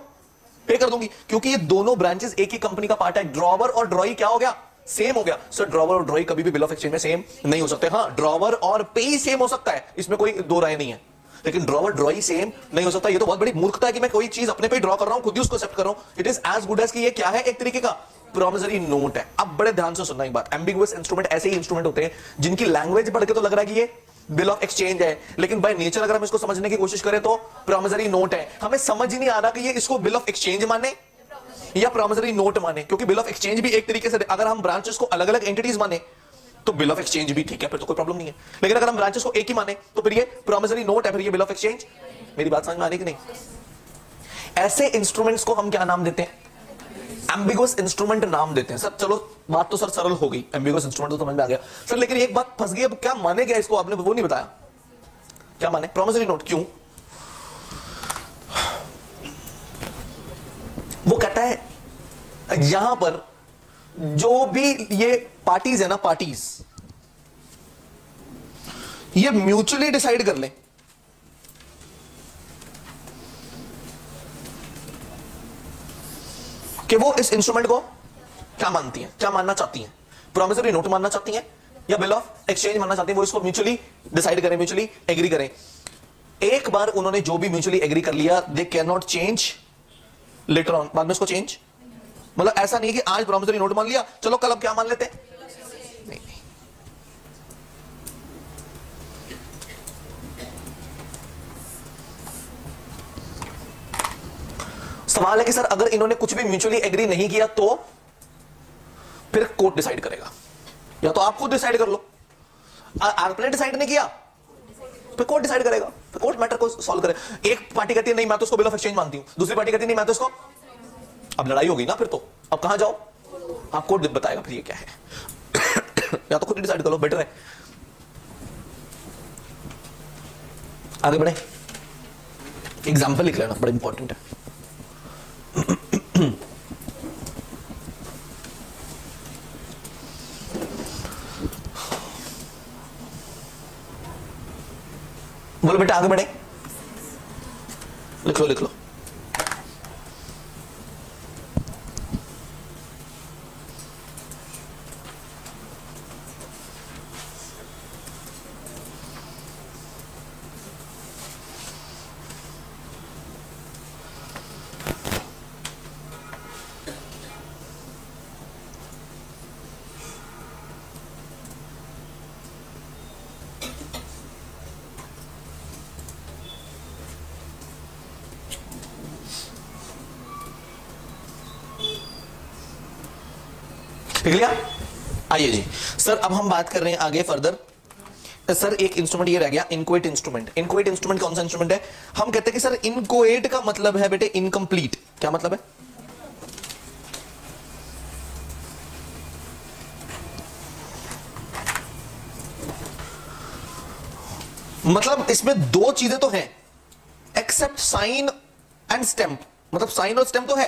पे कर दूंगी, क्योंकि ये दोनों ब्रांचेस एक ही कंपनी का पार्ट है। ड्रॉवर और ड्रॉई क्या हो गया, सेम हो गया। सर ड्रॉवर और ड्रॉई कभी भी बिल ऑफ एक्सचेंज में सेम नहीं हो सकते। हाँ, ड्रॉवर और पे सेम हो सकता है, इसमें कोई दो राय नहीं है, लेकिन ड्रॉवर ड्रॉई सेम नहीं हो सकता। ये तो बहुत बड़ी मूर्खता है कि मैं कोई चीज अपने पे ड्रॉ कर रहा हूं, खुद ही उसको एक्सेप्ट कर रहा हूं। It is as good as कि ये क्या है, एक तरीके का प्रॉमिसरी नोट है। अब बड़े ध्यान से सुनना एक बात, एम्बिगुअस इंस्ट्रूमेंट ऐसे ही इंस्ट्रूमेंट होते हैं जिनकी लैंग्वेज पढ़ के तो लग रहा है कि ये बिल ऑफ एक्सचेंज है, लेकिन बाय नेचर अगर हम इसको समझने की कोशिश करें तो प्रॉमिसरी नोट है। हमें समझ ही नहीं आ रहा कि ये इसको बिल ऑफ एक्सचेंज माने या प्रॉमिसरी नोट माने, क्योंकि बिल ऑफ एक्सचेंज भी एक तरीके से, अगर हम ब्रांचेस को अलग अलग एंटिटीज माने तो बिल ऑफ एक्सचेंज भी ठीक है, फिर तो कोई प्रॉब्लम नहीं है, लेकिन अगर हम ब्रांचेस को एक ही माने तो फिर ये प्रॉमिसरी नोट है, फिर ये बिल ऑफ एक्सचेंज। मेरी बात समझ में आ रही कि नहीं। ऐसे इंस्ट्रूमेंट्स को हम क्या नाम देते हैं, एम्बिगुअस इंस्ट्रूमेंट नाम देते हैं। सर चलो बात तो सर सरल हो गई, एम्बिगुअस इंस्ट्रूमेंट तो समझ में आ गया सर, लेकिन एक बात फंस गई, अब क्या माने क्या इसको, आपने वो नहीं बताया क्या माने प्रॉमिसरी नोट। क्यों, वो कहता है यहां पर जो भी ये पार्टीज है ना, पार्टीज ये म्यूचुअली डिसाइड कर ले कि वो इस इंस्ट्रूमेंट को क्या मानती हैं, क्या मानना चाहती हैं, प्रॉमिसरी नोट मानना चाहती हैं या बिल ऑफ एक्सचेंज मानना चाहती हैं। वो इसको म्यूचुअली डिसाइड करें, म्यूचुअली एग्री करें। एक बार उन्होंने जो भी म्यूचुअली एग्री कर लिया, they can not change later on, बाद में उसको चेंज, मतलब ऐसा नहीं कि आज प्रॉमिसरी नोट मान लिया, चलो कल अब क्या मान लेते हैं, नहीं नहीं। सवाल है कि सर अगर इन्होंने कुछ भी म्यूचुअली एग्री नहीं किया तो फिर कोर्ट डिसाइड करेगा, या तो आप खुद डिसाइड कर लो। आपने डिसाइड नहीं किया फिर कोर्ट डिसाइड करेगा, फिर कोर्ट मैटर को सॉल्व करे। एक पार्टी कहती है नहीं मैं तो उसको बिल ऑफ एक्सचेंज मानती हूं, दूसरी पार्टी कहती है नहीं मैं तो उसको, अब लड़ाई होगी ना फिर तो, अब कहां जाओ, आप कोर्ट बताएगा फिर ये क्या है या तो खुद डिसाइड कर लो, बेटर है। आगे बढ़े, एग्जाम्पल लिख लेना, बड़ा इंपॉर्टेंट है। बोलो बेटा आगे बढ़े, लिख लो लिख लो। लिख लिया। आइए जी सर, अब हम बात कर रहे हैं आगे फर्दर। सर एक इंस्ट्रूमेंट ये रह गया, इनकोएट इंस्ट्रूमेंट। इनकोएट इंस्ट्रूमेंट कौन सा इंस्ट्रूमेंट है, हम कहते हैं कि सर इनकोएट का मतलब है बेटे इनकम्प्लीट। क्या मतलब है, मतलब इसमें दो चीजें तो हैं, एक्सेप्ट साइन एंड स्टैंप, मतलब साइन और स्टैंप तो है।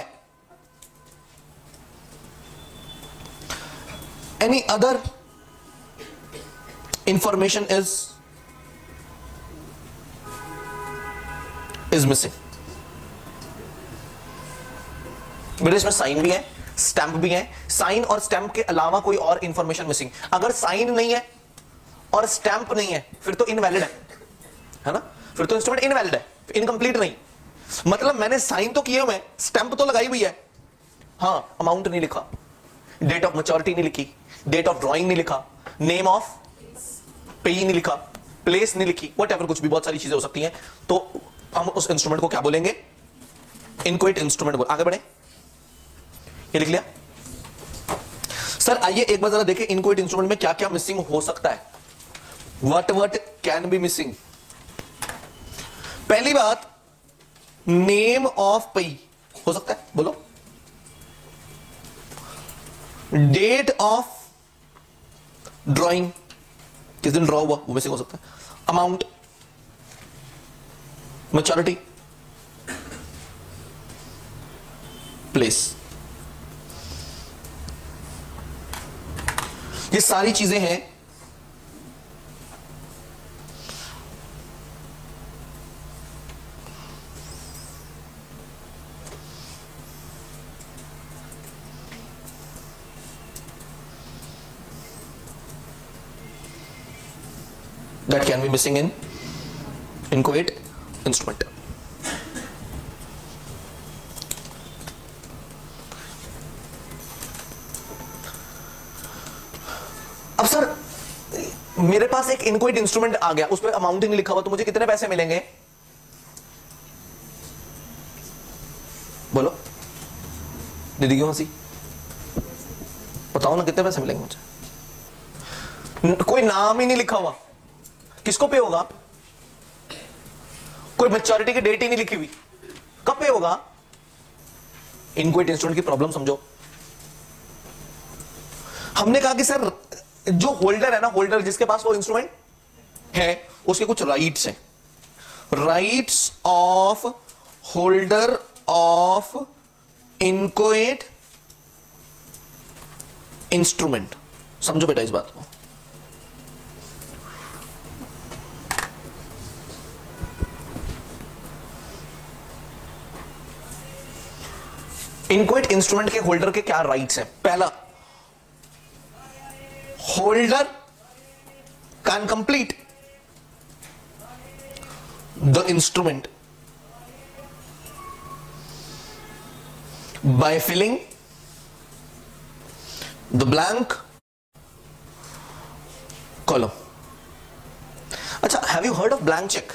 Any other information is missing. मेरे इसमें साइन भी है, स्टैंप भी है, साइन और स्टैंप के अलावा कोई और इंफॉर्मेशन मिसिंग। अगर साइन नहीं है और स्टैंप नहीं है फिर तो इनवैलिड है ना, फिर तो इंस्ट्रूमेंट इनवैलिड है, इनकंप्लीट नहीं। मतलब मैंने साइन तो किए हुए, स्टैंप तो लगाई हुई है, हाँ अमाउंट नहीं लिखा, डेट ऑफ मैच्योरिटी नहीं लिखी, डेट ऑफ ड्रॉइंग नहीं लिखा, नेम ऑफ पेई नहीं लिखा, प्लेस नहीं लिखी, व्हाटएवर, कुछ भी, बहुत सारी चीजें हो सकती हैं। तो हम उस इंस्ट्रूमेंट को क्या बोलेंगे? इनक्विट इंस्ट्रूमेंट बोल। आगे बढ़े, ये लिख लिया सर। आइए एक बार जरा देखें इनक्विट इंस्ट्रूमेंट में क्या क्या मिसिंग हो सकता है। What can be missing? पहली बात, नेम ऑफ पेई हो सकता है, बोलो। डेट ऑफ ड्रॉइंग, किस दिन ड्रॉ हुआ वो मिसिंग हो सकता है। अमाउंट, मैच्योरिटी, प्लेस, ये सारी चीजें हैं that can be missing in inchoate instrument. अब सर मेरे पास एक इनक्विट इंस्ट्रूमेंट आ गया, उस पर अमाउंट ही नहीं लिखा हुआ, तो मुझे कितने पैसे मिलेंगे? बोलो दीदी, क्यों हंसी? बताओ ना, कितने पैसे मिलेंगे मुझे? कोई नाम ही नहीं लिखा हुआ, किसको पे होगा? कोई मैच्योरिटी की डेट ही नहीं लिखी हुई, कब पे होगा? इनक्विट इंस्ट्रूमेंट की प्रॉब्लम समझो। हमने कहा कि सर जो होल्डर है ना, होल्डर जिसके पास वो इंस्ट्रूमेंट है, उसके कुछ राइट्स हैं। Rights of holder of inchoate instrument, समझो बेटा इस बात को। इनक्विट इंस्ट्रूमेंट के होल्डर के क्या राइट्स हैं? पहला, holder can complete the instrument by filling the blank column. अच्छा, have you heard of blank cheque?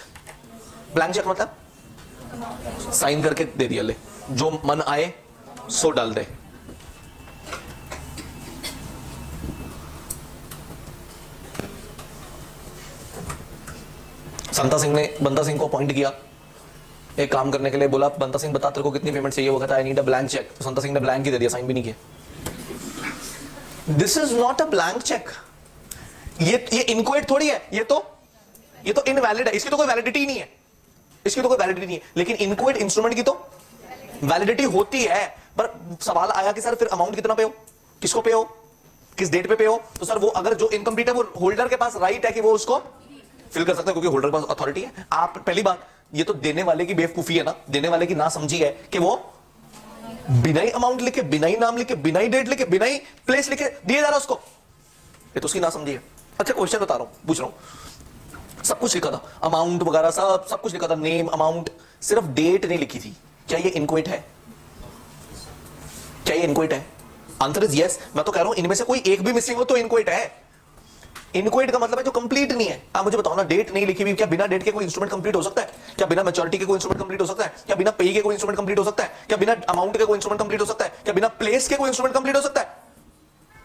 Blank cheque मतलब साइन करके दे दिया, ले जो मन आए सो डाल दे। संता सिंह ने बंदा सिंह को अपॉइंट किया एक काम करने के लिए, बोला बंता सिंह बता तेरे को कितनी पेमेंट चाहिए? वो कहता है I need a blank cheque. तो संता सिंह ने ब्लैंक ही दे दिया, साइन भी नहीं किया। This is not a blank cheque, ये इनक्विट थोड़ी है, ये तो इनवैलिड है, इसकी तो कोई वैलिडिटी नहीं है, इसकी तो कोई वैलिडिटी नहीं है। लेकिन इनक्विट इंस्ट्रूमेंट की तो वैलिडिटी होती है। पर सवाल आया कि सर फिर अमाउंट कितना पे हो, किसको पे हो, किस डेट पे पे हो? तो सर वो अगर जो इनकम्प्लीट है वो होल्डर के पास राइट है कि वो उसको फिल कर सकता है, क्योंकि होल्डर के पास अथॉरिटी है। आप पहली बात, ये तो देने वाले की बेवकूफी है ना, देने वाले की ना समझी है कि वो बिना ही अमाउंट लिखे, बिना ही नाम लिखे, बिना ही डेट लिखे, बिना ही प्लेस लिखे दिया जा रहा उसको, ये तो उसकी ना समझी है। अच्छा क्वेश्चन बता रहा हूं, पूछ रहा हूं, सब कुछ लिखा था, अमाउंट वगैरह सब कुछ लिखा था, नेम, अमाउंट, सिर्फ डेट नहीं लिखी थी। क्या ये इनक्विट है? क्या ये इनक्विट है? Answer is yes. मैं तो कह रहा हूं इनमें से कोई एक भी मिसिंग हो तो इनक्विट है। इनक्विट का मतलब है जो कंप्लीट नहीं है। आप मुझे बताओ ना, डेट नहीं लिखी हुई, क्या बिना डेट के कोई इंस्ट्रूमेंट कंप्लीट हो सकता है? क्या बिना मैच्योरिटी के कोई इंस्ट्रूमेंट कंप्लीट हो सकता है? क्या बिना पे के कोई इंस्ट्रूमेंट कंप्लीट हो सकता है? क्या बिना अमाउंट के कोई इंस्ट्रूमेंट कंप्लीट हो सकता है? क्या बिना प्लेस के कोई इंस्ट्रूमेंट कंप्लीट हो सकता है?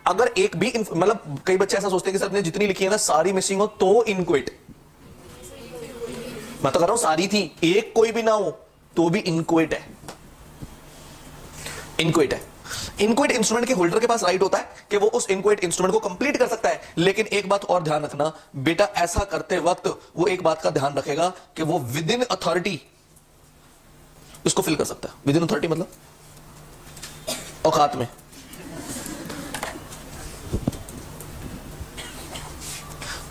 अगर एक भी मतलब कई बच्चे ऐसा सोचते हैं कि सर ने जितनी लिखी है ना सारी मिसिंग हो तो इनक्विट। मैं तो कह रहा हूं सारी थी, एक कोई भी ना हो तो भी इनक्विट है, इनक्विट है। इनक्वाइट इंस्ट्रूमेंट के होल्डर के पास राइट होता है कि वो उस इनक्वाइट इंस्ट्रूमेंट को कंप्लीट कर सकता है, लेकिन एक बात और ध्यान रखना बेटा, ऐसा करते वक्त वो एक बात का ध्यान रखेगा कि वो विद इन अथॉरिटी इसको फिल कर सकता है। विद इन अथॉरिटी मतलब औकात में।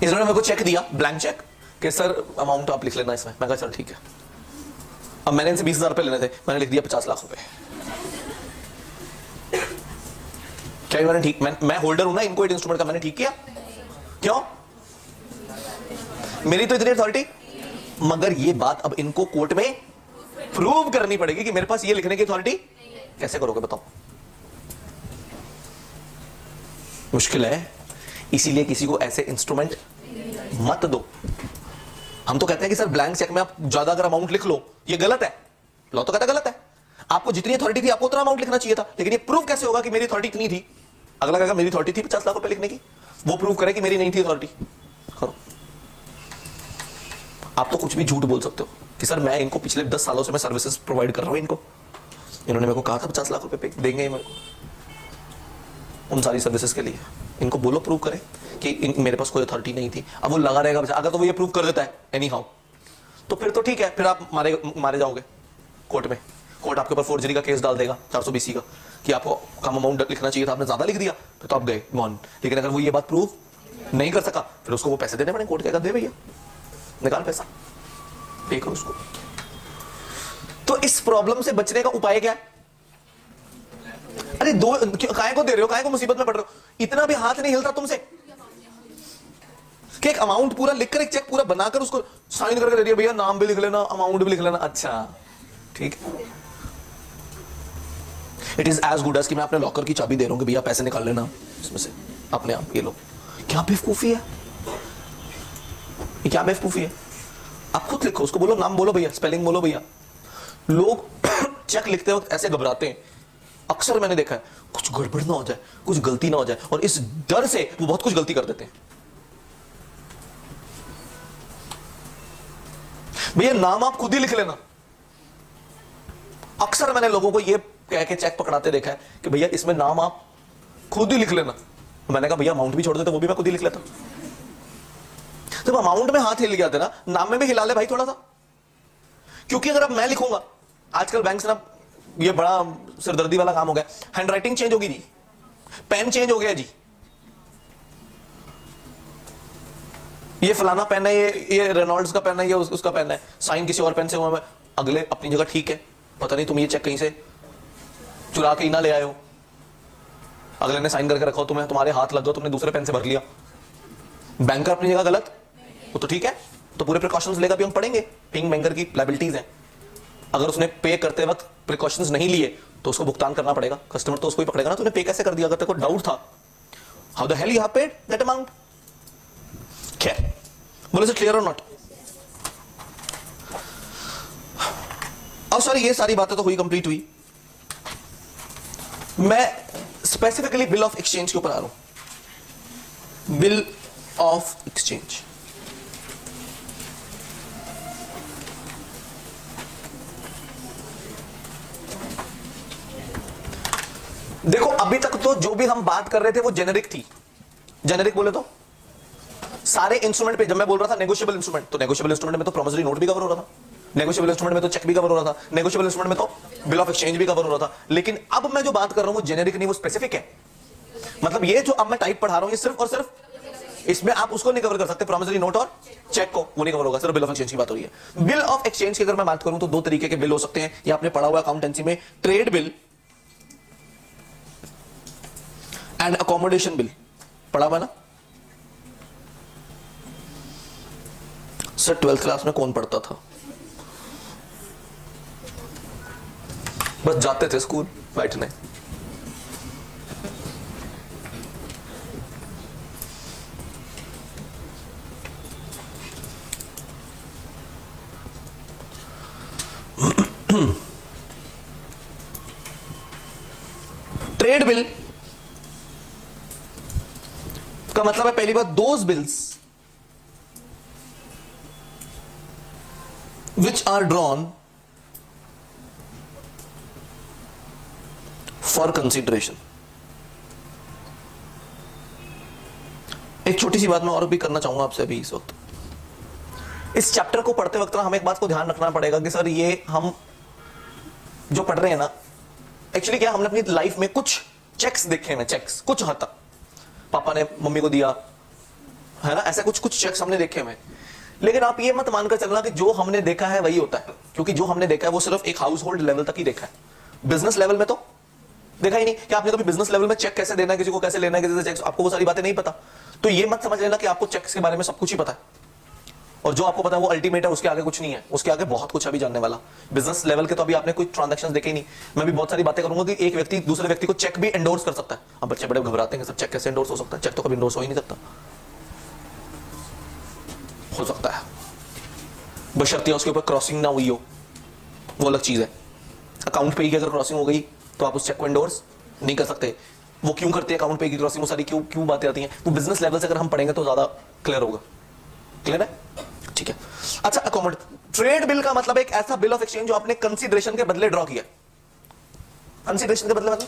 इसने मेरे को चेक दिया, ब्लैंक चेक, कि सर अमाउंट आप लिख लेना इसमें। मैं कहा चल ठीक है। अब मैंने इनसे 20,000 रुपए लेने थे, मैंने लिख दिया 50 लाख रुपए। क्या मैंने ठीक, मैं होल्डर हूं ना इनक्वाइट इंस्ट्रूमेंट का, मैंने ठीक किया? क्यों? मेरी तो इतनी अथॉरिटी। मगर ये बात अब इनको कोर्ट में प्रूव करनी पड़ेगी कि मेरे पास ये लिखने की अथॉरिटी। कैसे करोगे बताओ? मुश्किल है। इसीलिए किसी को ऐसे इंस्ट्रूमेंट मत दो। हम तो कहते हैं कि सर ब्लैंक चेक में आप ज्यादा अगर अमाउंट लिख लो, ये गलत है। लॉ तो कहता है गलत है। आपको जितनी अथॉरिटी थी आपको उतना अमाउंट लिखना चाहिए था, लेकिन ये प्रूव कैसे होगा कि मेरी अथॉरिटी इतनी थी? अगला कहेगा मेरी अथॉरिटी थी 50 लाख रुपए लिखने की, वो प्रूव करे कि मेरी नहीं थी अथॉरिटी। करो। आप तो कुछ भी झूठ बोल सकते हो कि सर मैं इनको पिछले 10 सालों से मैं सर्विसेज प्रोवाइड कर रहा हूं इनको, इन्होंने मेरे को कहा था 50 लाख रुपए देंगे मेरे को उन सारी सर्विसेज के लिए। इनको बोलो प्रूव करें कि मेरे पास कोई अथॉरिटी नहीं थी। अब वो लगा रहेगा, अगर तो वो ये प्रूव कर देता है एनी हाउ, तो फिर तो ठीक है, फिर आप मारे जाओगे कोर्ट में। कोर्ट आपके ऊपर फोर्जरी का केस डाल देगा 420 का, कि आपको कम अमाउंट लिखना चाहिए था, आपने ज्यादा लिख दिया, तो आप गए गॉन। लेकिन अगर वो ये बात प्रूव नहीं कर सका, फिर उसको वो पैसे देने पड़े। कोर्ट कहेगा दे भैया, निकाल पैसा, पे करो उसको। तो इस प्रॉब्लम से बचने का उपाय क्या है? अरे दो काय को दे रहे हो, काय को मुसीबत में पड़ रहे हो? इतना भी हाथ नहीं हिलता तुमसे कि एक अमाउंट पूरा लिखकर, एक चेक पूरा बनाकर उसको साइन करके दे दिया, भैया नाम भी लिख लेना, अमाउंट भी लिख लेना। अच्छा ठीक है। It is as good as कि मैं अपने लॉकर की चाबी दे रहा हूं कि भैया पैसे निकाल लेना इसमें से अपने आप, ये लो। क्या बेवकूफी है ये, क्या बेवकूफी है? आप खुद लिखो, उसको बोलो नाम बोलो भैया, स्पेलिंग बोलो भैया। लोग चेक लिखते वक्त ऐसे घबराते हैं, अक्सर मैंने देखा है, कुछ गड़बड़ ना हो जाए, कुछ गलती ना हो जाए, और इस डर से वो बहुत कुछ गलती कर देते हैं। भैया नाम आप खुद ही लिख लेना। अक्सर मैंने लोगों को ये कह के चेक पकड़ाते देखा है कि भैया इसमें नाम आप खुद ही लिख लेना। मैंने कहा भैया अमाउंट भी छोड़ देते, वो भी मैं खुद ही लिख लेता। जब अमाउंट में हाथ हिल गया था ना, नाम में भी हिला ले भाई थोड़ा सा। क्योंकि अगर अब मैं लिखूंगा, आजकल बैंक से ना ये बड़ा सिरदर्दी वाला काम हो गया, हैंडराइटिंग चेंज होगी जी, पेन चेंज हो गया जी, ये फलाना पेन है, ये रेनॉल्ड्स का पेन है, ये उसका पेन है, साइन किसी और पेन से हुआ है। अगले अपनी जगह ठीक है, पता नहीं तुम ये चेक कहीं से चुरा के ही ना ले आए हो, अगले ने साइन करके रखा हो, तुम्हें तुम्हारे हाथ लग गया, तुमने दूसरे पेन से भर लिया। बैंकर अपनी जगह गलत, वो तो ठीक है, तो पूरे प्रिकॉशंस लेगा भी हम पढ़ेंगे। पिंग बैंकर की लायबिलिटीज है, अगर उसने पे करते वक्त प्रिकॉशंस नहीं लिए तो उसको भुगतान करना पड़ेगा। कस्टमर तो उसको ही पकड़ेगा ना, तूने पे कैसे कर दिया? अगर तेरे को डाउट था, how the hell you have paid that amount. क्या बोले सर, क्लियर और नॉट? अब सॉरी ये सारी बातें तो हुई, कंप्लीट हुई। मैं स्पेसिफिकली बिल ऑफ एक्सचेंज के ऊपर आ रहा हूं। बिल ऑफ एक्सचेंज, देखो अभी तक तो जो भी हम बात कर रहे थे वो जेनेरिक थी। जेनेरिक बोले तो सारे इंस्ट्रूमेंट पे, जब मैं बोल रहा था नेगोशिएबल इंस्ट्रूमेंट, तो नेगोशिएबल इंस्ट्रूमेंट में तो प्रॉमिसरी नोट भी कवर हो रहा था, नेगोशिएबल इंस्ट्रूमेंट में तो चेक भी कवर हो रहा था, नेगोशिएबल इंस्ट्रूमेंट में तो बिल ऑफ एक्सचेंज भी कवर हो रहा था। लेकिन अब मैं जो बात कर रहा हूं वो जेनेरिक नहीं, वो स्पेसिफिक है। मतलब ये जो अब मैं टाइप पढ़ा रहा हूं, ये सिर्फ और सिर्फ इसमें आप उसको नहीं कवर कर सकते, प्रॉमिसरी नोट और चेक को, वो नहीं कवर होगा, सिर्फ बिल ऑफ एक्सचेंज की बात हो रही है। बिल ऑफ एक्सचेंज की अगर मैं बात करूं तो दो तरीके के बिल हो सकते हैं, ये आपने पढ़ा हुआ अकाउंटेंसी में, trade bill and accommodation bill, पढ़ा हुआ ना सर? 12th क्लास में कौन पढ़ता था? बस जाते थे स्कूल बैठने। ट्रेड बिल का मतलब है पहली बात, those bills which are drawn for consideration. एक छोटी सी बात मैं और भी करना चाहूंगा आपसे अभी इस वक्त। इस चैप्टर को पढ़ते वक्त ना हमें एक बात को ध्यान रखना पड़ेगा कि सर ये हम जो पढ़ रहे हैं ना, एक्चुअली क्या हमने अपनी लाइफ में कुछ चेक्स देखे हैं, चेक्स कुछ हद तक पापा ने मम्मी को दिया है ना, ऐसे कुछ कुछ चेक्स हमने देखे हैं। लेकिन आप ये मत मानकर चलना कि जो हमने देखा है वही होता है, क्योंकि जो हमने देखा है वो सिर्फ एक हाउस होल्ड लेवल तक ही देखा है। बिजनेस लेवल में तो देखा ही नहीं कि आपने कभी बिजनेस लेवल में चेक कैसे देना है, किसी को कैसे लेना है, किसी से चेक, आपको वो सारी बातें नहीं पता। तो ये मत समझ लेना कि आपको चेक्स के बारे में सब कुछ ही पता है और जो आपको पता है वो अल्टीमेट है, उसके आगे कुछ नहीं है, उसके आगे बहुत कुछ अभी जानने वाला। बिजनेस लेवल के तो अभी आपने कोई ट्रांजैक्शंस देखे ही नहीं। मैं भी बहुत सारी बातें करूंगा कि एक व्यक्ति दूसरे व्यक्ति को चेक भी एंडोर्स कर सकता है। अब बच्चे बड़े घबराते हैं कि सर चेक कैसे एंडोर्स हो सकता है, चेक तो कभी एंडोर्स हो ही नहीं सकता। हो सकता है बशर्ते उसके ऊपर क्रॉसिंग ना हुई हो, वो अलग चीज है। अकाउंट पे की अगर क्रॉसिंग हो गई तो आप उस चेक को एंडोर्स नहीं कर सकते। वो क्यों करते हैं अकाउंट पे की क्रॉसिंग, वो सारी क्यों बातें आती हैं, वो बिजनेस लेवल से अगर हम पढ़ेंगे तो ज्यादा क्लियर होगा। क्लियर है? ठीक है। अच्छा, अकोमोडेट ट्रेड बिल का मतलब एक ऐसा बिल ऑफ एक्सचेंज जो आपने कंसीडरेशन के बदले ड्रॉ किया। कंसीडरेशन के बदले मतलब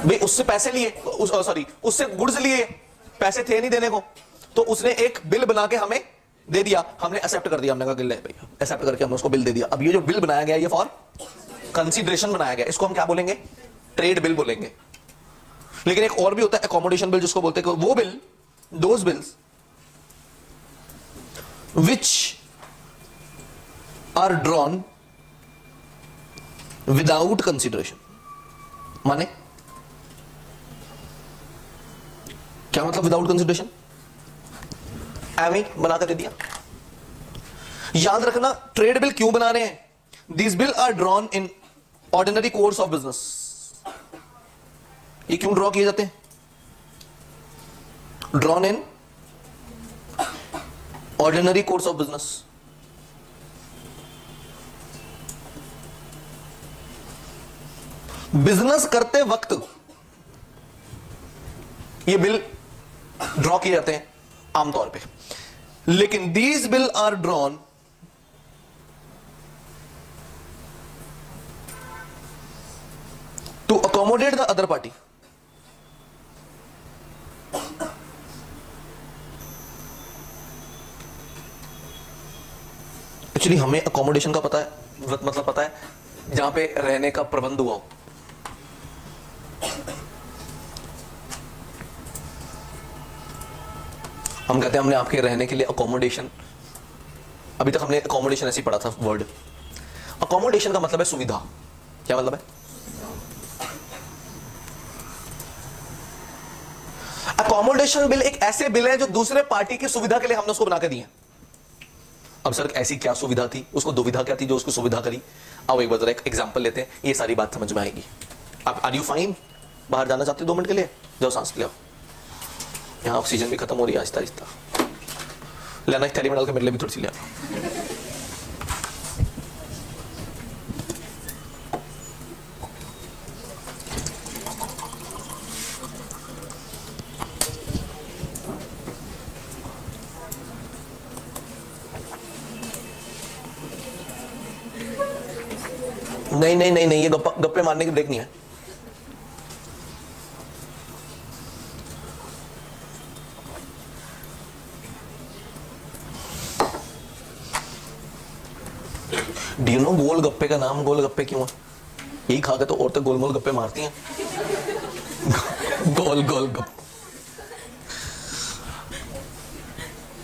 भाई उससे पैसे लिए, सॉरी उससे गुड्स लिए, पैसे थे नहीं देने को, तो उसने एक बिल बना के हमें दे दिया, हमने एक्सेप्ट कर दिया, हमने कहा ले भैया, एक्सेप्ट करके हमने उसको बिल दे दिया। अब ये जो बिल बनाया गया ये फॉर कंसीडरेशन बनाया गया, इसको हम क्या बोलेंगे? ट्रेड बिल बोलेंगे। लेकिन एक और भी होता है अकोमोडेशन बिल, जिसको बोलते हैं वो bill, those bills which are drawn without consideration। माने क्या मतलब विदाउट कंसिडरेशन? एवं बना कर दे दिया। याद रखना ट्रेड बिल क्यों बना रहे हैं? This bill are drawn in ordinary course of business. ये क्यों ड्रॉ किए जाते हैं? Drawn in ordinary course of business. Business करते वक्त ये बिल ड्रॉ किए जाते हैं आमतौर पे, लेकिन these bill are drawn to accommodate the other party. Actually हमें अकोमोडेशन का पता है, मतलब पता है जहां पे रहने का प्रबंध हुआ हो। हम कहते हैं हमने आपके रहने के लिए अकोमोडेशन, अभी तक हमने अकोमोडेशन ऐसे ही पढ़ा था वर्ड। अकोमोडेशन का मतलब है सुविधा। क्या मतलब है? अकोमोडेशन बिल एक ऐसे बिल है जो दूसरे पार्टी की सुविधा के लिए हमने उसको बना के दिए। अब सर ऐसी क्या सुविधा थी, उसको दुविधा क्या थी जो उसको सुविधा करी? अब एक बार एक एग्जांपल लेते हैं, ये सारी बात समझ में आएगी। आप आर यू फाइन? बाहर जाना चाहते हो 2 मिनट के लिए? जाओ सांस ले आओ। यहाँ ऑक्सीजन भी खत्म हो रही है आहिस्ता आहिस्ता। लेना एक थैली में डाल के मेरे लिए भी थोड़ी सी ले आओ। नहीं नहीं नहीं नहीं, ये गप्पे मारने की ब्रेक नहीं है। डू यू नो गोल गप्पे का नाम गोल गप्पे क्यों है? यही खा के तो औरतें गोल गोल गप्पे मारती हैं। गोल गोल गप्पे।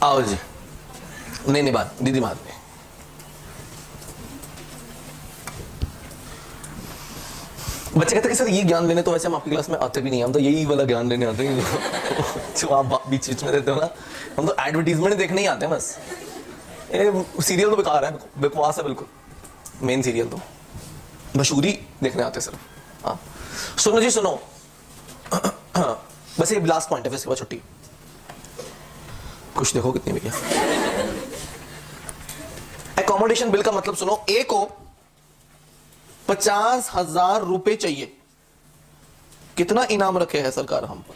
आओ जी। नहीं नहीं बात दीदी बात में बच्चे कहते हैं कि सर ये ज्ञान देने तो वैसे हम आपकी क्लास में आते भी नहीं, हम तो यही वाला ज्ञान देने आते हैं जो आप बीच बीच में देते हो ना। हम तो एडवर्टीजमेंट देखने ही आते हैं बस। ये सीरियल तो बेकार है, बकवास है बिल्कुल। मेन सीरियल तो मशहूरी देखने आते सिर्फ। हाँ सुनो जी सुनो, बस ये लास्ट पॉइंट है, फिर इसके बाद छुट्टी। कुछ देखो कितनी भैया। अकोमोडेशन बिल का मतलब सुनो, ए को 50,000 रुपए चाहिए। कितना इनाम रखे है सरकार हम पर?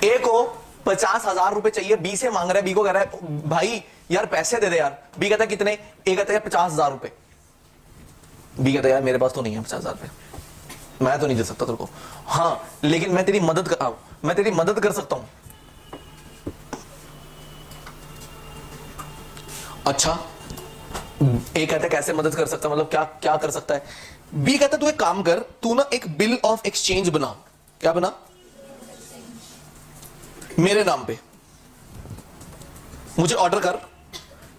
ए को 50,000 रुपए चाहिए, बी से मांग रहा है, बी को कह रहा है भाई यार पैसे दे दे यार। बी कहता है कितने? ए कहता है 50,000 रुपए। बी कहता है यार मेरे पास तो नहीं है 50,000 रुपये, मैं तो नहीं दे सकता तेरे को। हाँ लेकिन मैं तेरी मदद कर सकता हूं। अच्छा, ए कहता है कैसे मदद कर सकता है, मतलब क्या क्या कर सकता है। बी कहता है तू एक काम कर, तू ना एक बिल ऑफ एक्सचेंज बना। क्या बना? मेरे नाम पे मुझे ऑर्डर कर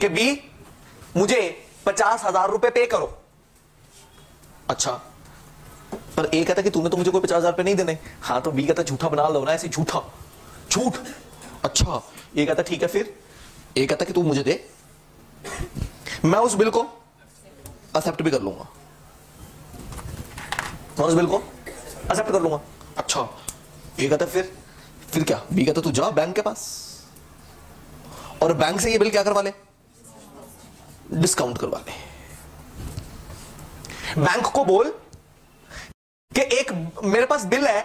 कि बी मुझे 50,000 रुपए पे करो। अच्छा, पर ए कहता कि तूने तो मुझे कोई 50,000 रुपए नहीं देने। हाँ तो बी कहता झूठा बना लो ना, ऐसे झूठ। अच्छा, ए कहता ठीक है, फिर ए कहता कि तू मुझे दे, मैं उस बिल को एक्सेप्ट भी कर लूंगा, मैं उस बिल को एक्सेप्ट कर लूंगा। अच्छा, ए कहता फिर क्या? बी कहता तू जा बैंक के पास और बैंक से ये बिल क्या करवा ले, डिस्काउंट करवा ले। बैंक को बोल कि एक मेरे पास बिल है,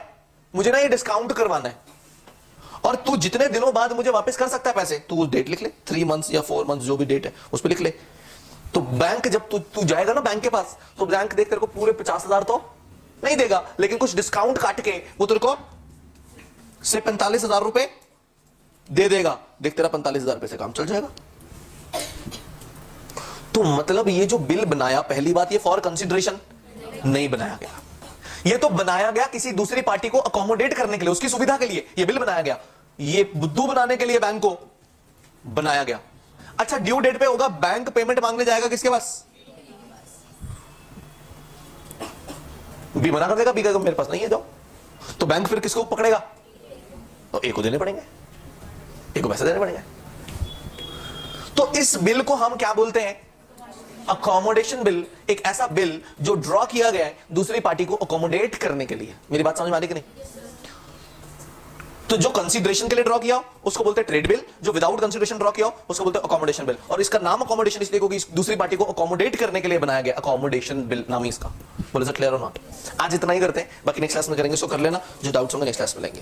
मुझे ना ये डिस्काउंट करवाना है, और तू जितने दिनों बाद मुझे वापस कर सकता है पैसे, तू उस डेट लिख ले, 3 मंथ्स या 4 मंथ्स जो भी डेट है उस पर लिख ले। तो बैंक जब तू जाएगा ना बैंक के पास, तो बैंक देख तेरे को पूरे 50,000 तो नहीं देगा, लेकिन कुछ डिस्काउंट काट के वो तेरे को से 45,000 रुपए दे देगा। देख तेरा 45,000 रुपए से काम चल जाएगा। तो मतलब ये जो बिल बनाया, पहली बात ये फॉर कंसिडरेशन नहीं बनाया गया, ये तो बनाया गया किसी दूसरी पार्टी को अकोमोडेट करने के लिए, उसकी सुविधा के लिए ये बिल बनाया गया। ये बुद्धू बनाने के लिए बैंक को बनाया गया। अच्छा, ड्यू डेट पे होगा, बैंक पेमेंट मांगने जाएगा किसके पास? बी मना कर देगा, बी कहेगा मेरे पास नहीं है, जाओ। तो बैंक फिर किसको पकड़ेगा? तो ए को देने पड़ेंगे, ए को पैसे देने पड़ेंगे। तो इस बिल को हम क्या बोलते हैं? Accommodation bill. एक ऐसा बिल जो ड्रॉ किया गया है दूसरी पार्टी को अकोमोडेट करने के लिए। मेरी बात समझ में आ रही कि नहीं? तो जो कंसीडरेशन के लिए ड्रॉ किया उसको बोलते हैं ट्रेड बिल, जो विदाउट कंसीडरेशन ड्रॉ किया उसको बोलते हैं अकोमोडेशन बिल। और इसका नाम अकोमोडेशन इसलिए क्योंकि दूसरी पार्टी को अकोमोडेट करने के लिए बनाया गया, अकोमोडेशन बिल नाम ही इसका। बोले सर क्लियर और नॉट? आज इतना ही करते हैं, बाकी नेक्स्ट क्लास में करेंगे, सो कर लेना। जो डाउट्स होंगे नेक्स्ट क्लास में लेंगे।